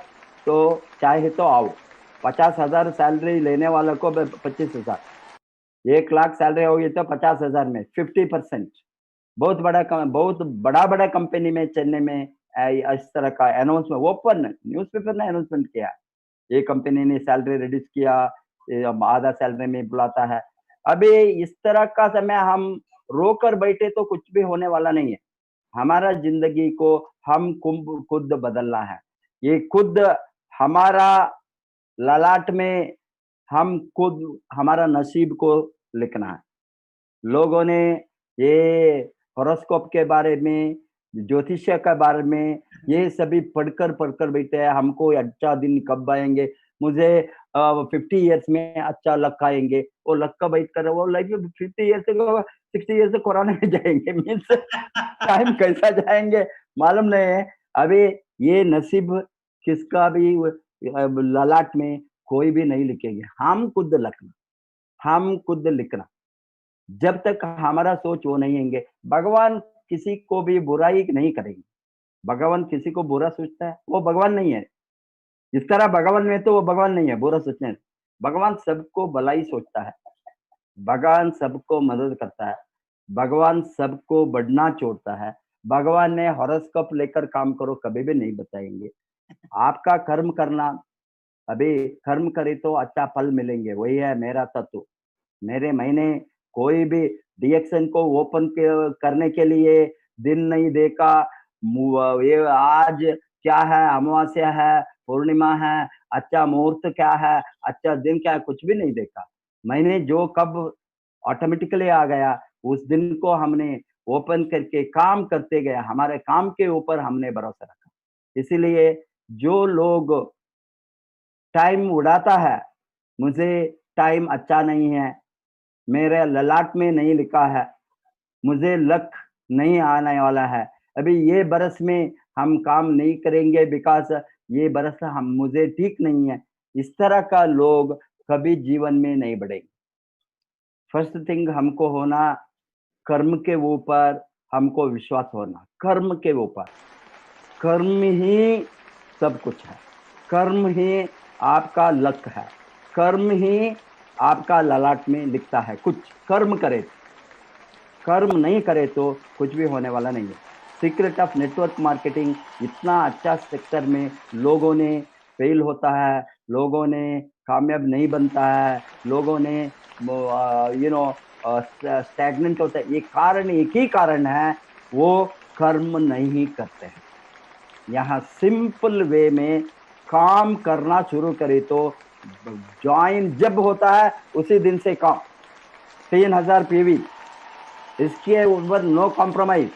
तो चाहे तो आओ। 50,000 सैलरी लेने वाले को 25,000, 1 लाख सैलरी होगी तो 50,000 में 50%। बहुत बड़ा कंपनी में चेन्नई में इस तरह का अनाउंसमेंट ओपन न्यूज़पेपर ने अनाउंसमेंट किया, ये कंपनी ने सैलरी रिड्यूस किया, आधा सैलरी में बुलाता है। अभी इस तरह का समय हम रोकर बैठे तो कुछ भी होने वाला नहीं है। हमारा जिंदगी को हम खुद बदलना है। ये खुद हमारा ललाट में हम खुद हमारा नसीब को लिखना है। लोगों ने ये हॉरोस्कोप के बारे में, ज्योतिष्य के बारे में ये सभी पढ़कर बैठे हैं, हमको अच्छा दिन कब आएंगे, मुझे 50 इयर्स में अच्छा लक आएंगे। वो लक का बैठ कर वो लाइफ 50 इयर्स से 60 इयर्स से कोरोना में जाएंगे, मीन्स टाइम कैसा जाएंगे मालूम नहीं है। अभी ये नसीब किसका भी ललाट में कोई भी नहीं लिखेंगे, हम खुद लिखना, हम खुद लिखना। जब तक हमारा सोच वो नहीं होंगे, भगवान किसी को भी बुराई नहीं करेंगे। भगवान किसी को बुरा सोचता है, वो भगवान नहीं है। इस तरह भगवान में तो वो भगवान नहीं है, बुरा सोचने। भगवान सबको भलाई सोचता है, भगवान सबको मदद करता है, भगवान सबको बढ़ना छोड़ता है। भगवान ने हॉरोस्कोप लेकर काम करो कभी भी नहीं बताएंगे। आपका कर्म करना, अभी कर्म करे तो अच्छा फल मिलेंगे, वही है मेरा तत्व। मेरे महीने कोई भी डिएक्शन को ओपन करने के लिए दिन नहीं देखा, ये आज क्या है, अमावस्या है, पूर्णिमा है, अच्छा मुहूर्त क्या है, अच्छा दिन क्या है, कुछ भी नहीं देखा। मैंने जो कब ऑटोमेटिकली आ गया, उस दिन को हमने ओपन करके काम करते गए, हमारे काम के ऊपर हमने भरोसा रखा। इसीलिए जो लोग टाइम उड़ाता है, मुझे टाइम अच्छा नहीं है, मेरे ललाट में नहीं लिखा है, मुझे लक नहीं आने वाला है, अभी ये बरस में हम काम नहीं करेंगे बिकॉज़ ये बरस हम मुझे ठीक नहीं है। इस तरह का लोग कभी जीवन में नहीं बढ़ेंगे। फर्स्ट थिंग हमको होना, कर्म के ऊपर हमको विश्वास होना, कर्म के ऊपर। कर्म ही सब कुछ है, कर्म ही आपका लक है, कर्म ही आपका ललाट में लिखता है। कुछ कर्म करे, कर्म नहीं करे तो कुछ भी होने वाला नहीं है। सीक्रेट ऑफ नेटवर्क मार्केटिंग इतना अच्छा सेक्टर में लोगों ने फेल होता है, लोगों ने कामयाब नहीं बनता है, लोगों ने स्टैग्नेंट होता है। ये कारण एक ही कारण है, वो कर्म नहीं करते हैं। यहाँ सिंपल वे में काम करना शुरू करे तो ज्वाइन जब होता है उसी दिन से काम 3000 पीवी, इसके ऊपर नो कॉम्प्रोमाइज,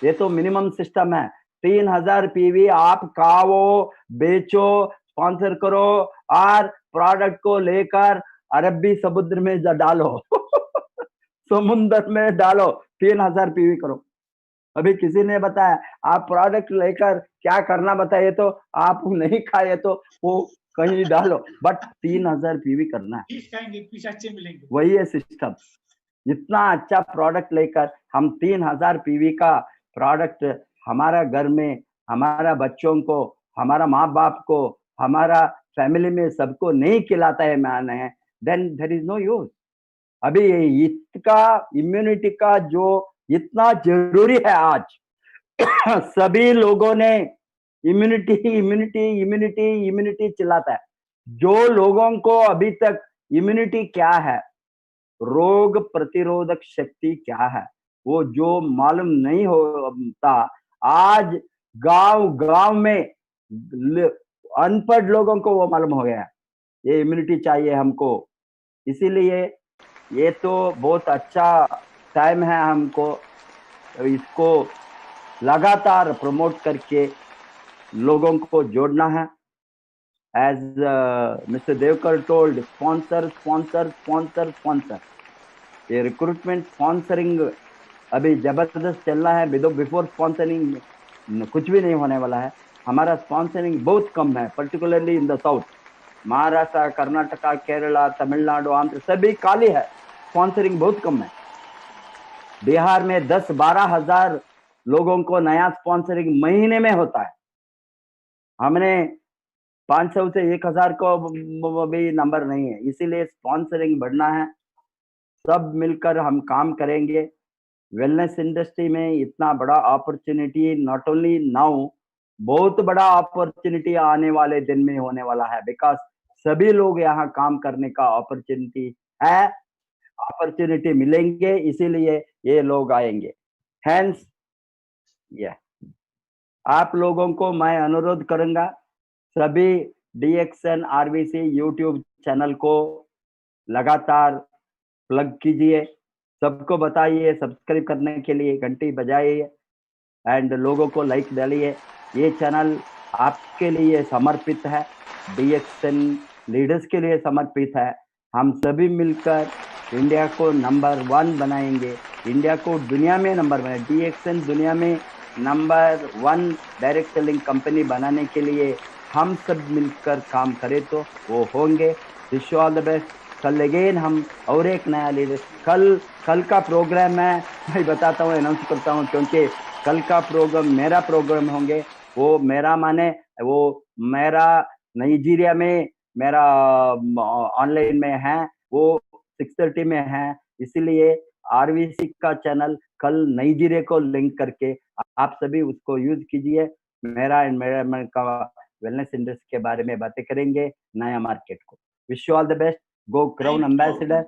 ये तो मिनिमम सिस्टम है। 3000 पीवी आप खाओ, बेचो, स्पॉन्सर करो और प्रोडक्ट को लेकर अरबी समुद्र में डालो समुद्र में डालो, 3000 पीवी करो। अभी किसी ने बताया आप प्रोडक्ट लेकर क्या करना बताइए, तो आप नहीं खाए तो वो कहीं डालो, बट 3000 पीवी करना है, पीस अच्छे मिलेंगे। वही है सिस्टम। इतना अच्छा प्रोडक्ट लेकर हम 3000 पीवी का प्रोडक्ट हमारा घर में, हमारा बच्चों को, हमारा माँ बाप को, हमारा फैमिली में सबको नहीं खिलाता है माने है, then there is no use. अभी इसका इम्यूनिटी का जो इतना जरूरी है आज सभी लोगों ने इम्यूनिटी इम्यूनिटी इम्यूनिटी इम्यूनिटी चिल्लाता है। जो लोगों को अभी तक इम्यूनिटी क्या है, रोग प्रतिरोधक शक्ति क्या है, वो जो मालूम नहीं होता, आज गांव में अनपढ़ लोगों को वो मालूम हो गया, ये इम्यूनिटी चाहिए हमको। इसीलिए ये तो बहुत अच्छा टाइम है, हमको इसको लगातार प्रमोट करके लोगों को जोड़ना है। As mister Devkar told, sponsor sponsor sponsor sponsor, ये रिक्रूटमेंट स्पॉन्सरिंग अभी जबरदस्त चल रहा है। बिफोर स्पॉन्सरिंग कुछ भी नहीं होने वाला है। हमारा स्पॉन्सरिंग बहुत कम है, particularly in the south, Maharashtra, Karnataka, Kerala, Tamil Nadu, Andhra सभी खाली है, स्पॉन्सरिंग बहुत कम है। बिहार में 10-12 हजार लोगों को नया स्पॉन्सरिंग महीने में होता है। हमने 500 से 1000 को भी नंबर नहीं है, इसीलिए स्पॉन्सरिंग बढ़ना है। सब मिलकर हम काम करेंगे। वेलनेस इंडस्ट्री में इतना बड़ा अपॉर्चुनिटी, नॉट ओनली नाउ बहुत बड़ा अपॉर्चुनिटी आने वाले दिन में होने वाला है, बिकॉज सभी लोग यहाँ काम करने का अपॉर्चुनिटी है, अपॉर्चुनिटी मिलेंगे, इसीलिए ये लोग आएंगे। हैंस ये आप लोगों को मैं अनुरोध करूंगा, सभी DXN RVC यूट्यूब चैनल को लगातार प्लग कीजिए, सबको बताइए, सब्सक्राइब करने के लिए घंटी बजाइए एंड लोगों को लाइक डालिए। ये चैनल आपके लिए समर्पित है, DXN लीडर्स के लिए समर्पित है। हम सभी मिलकर इंडिया को नंबर 1 बनाएंगे, इंडिया को दुनिया में नंबर बनाएंगे। DXN दुनिया में नंबर 1 डायरेक्ट सेलिंग कंपनी बनाने के लिए हम सब मिलकर काम करें तो वो होंगे। Wish you all the best. कल अगेन हम और एक नया लीडर, कल का प्रोग्राम मैं बताता हूँ, अनाउंस करता हूँ, क्योंकि कल का प्रोग्राम मेरा प्रोग्राम होंगे। वो मेरा माने वो मेरा नाइजीरिया में मेरा ऑनलाइन में है, वो 6:30 में है, इसीलिए RVC का चैनल कल नाइजीरिया को लिंक करके आप सभी उसको यूज कीजिए। मेरा एनवायरमेंट का वेलनेस इंडस्ट्री के बारे में बातें करेंगे, नया मार्केट को। Wish you all the best. Go crown Thank you. Ambassador.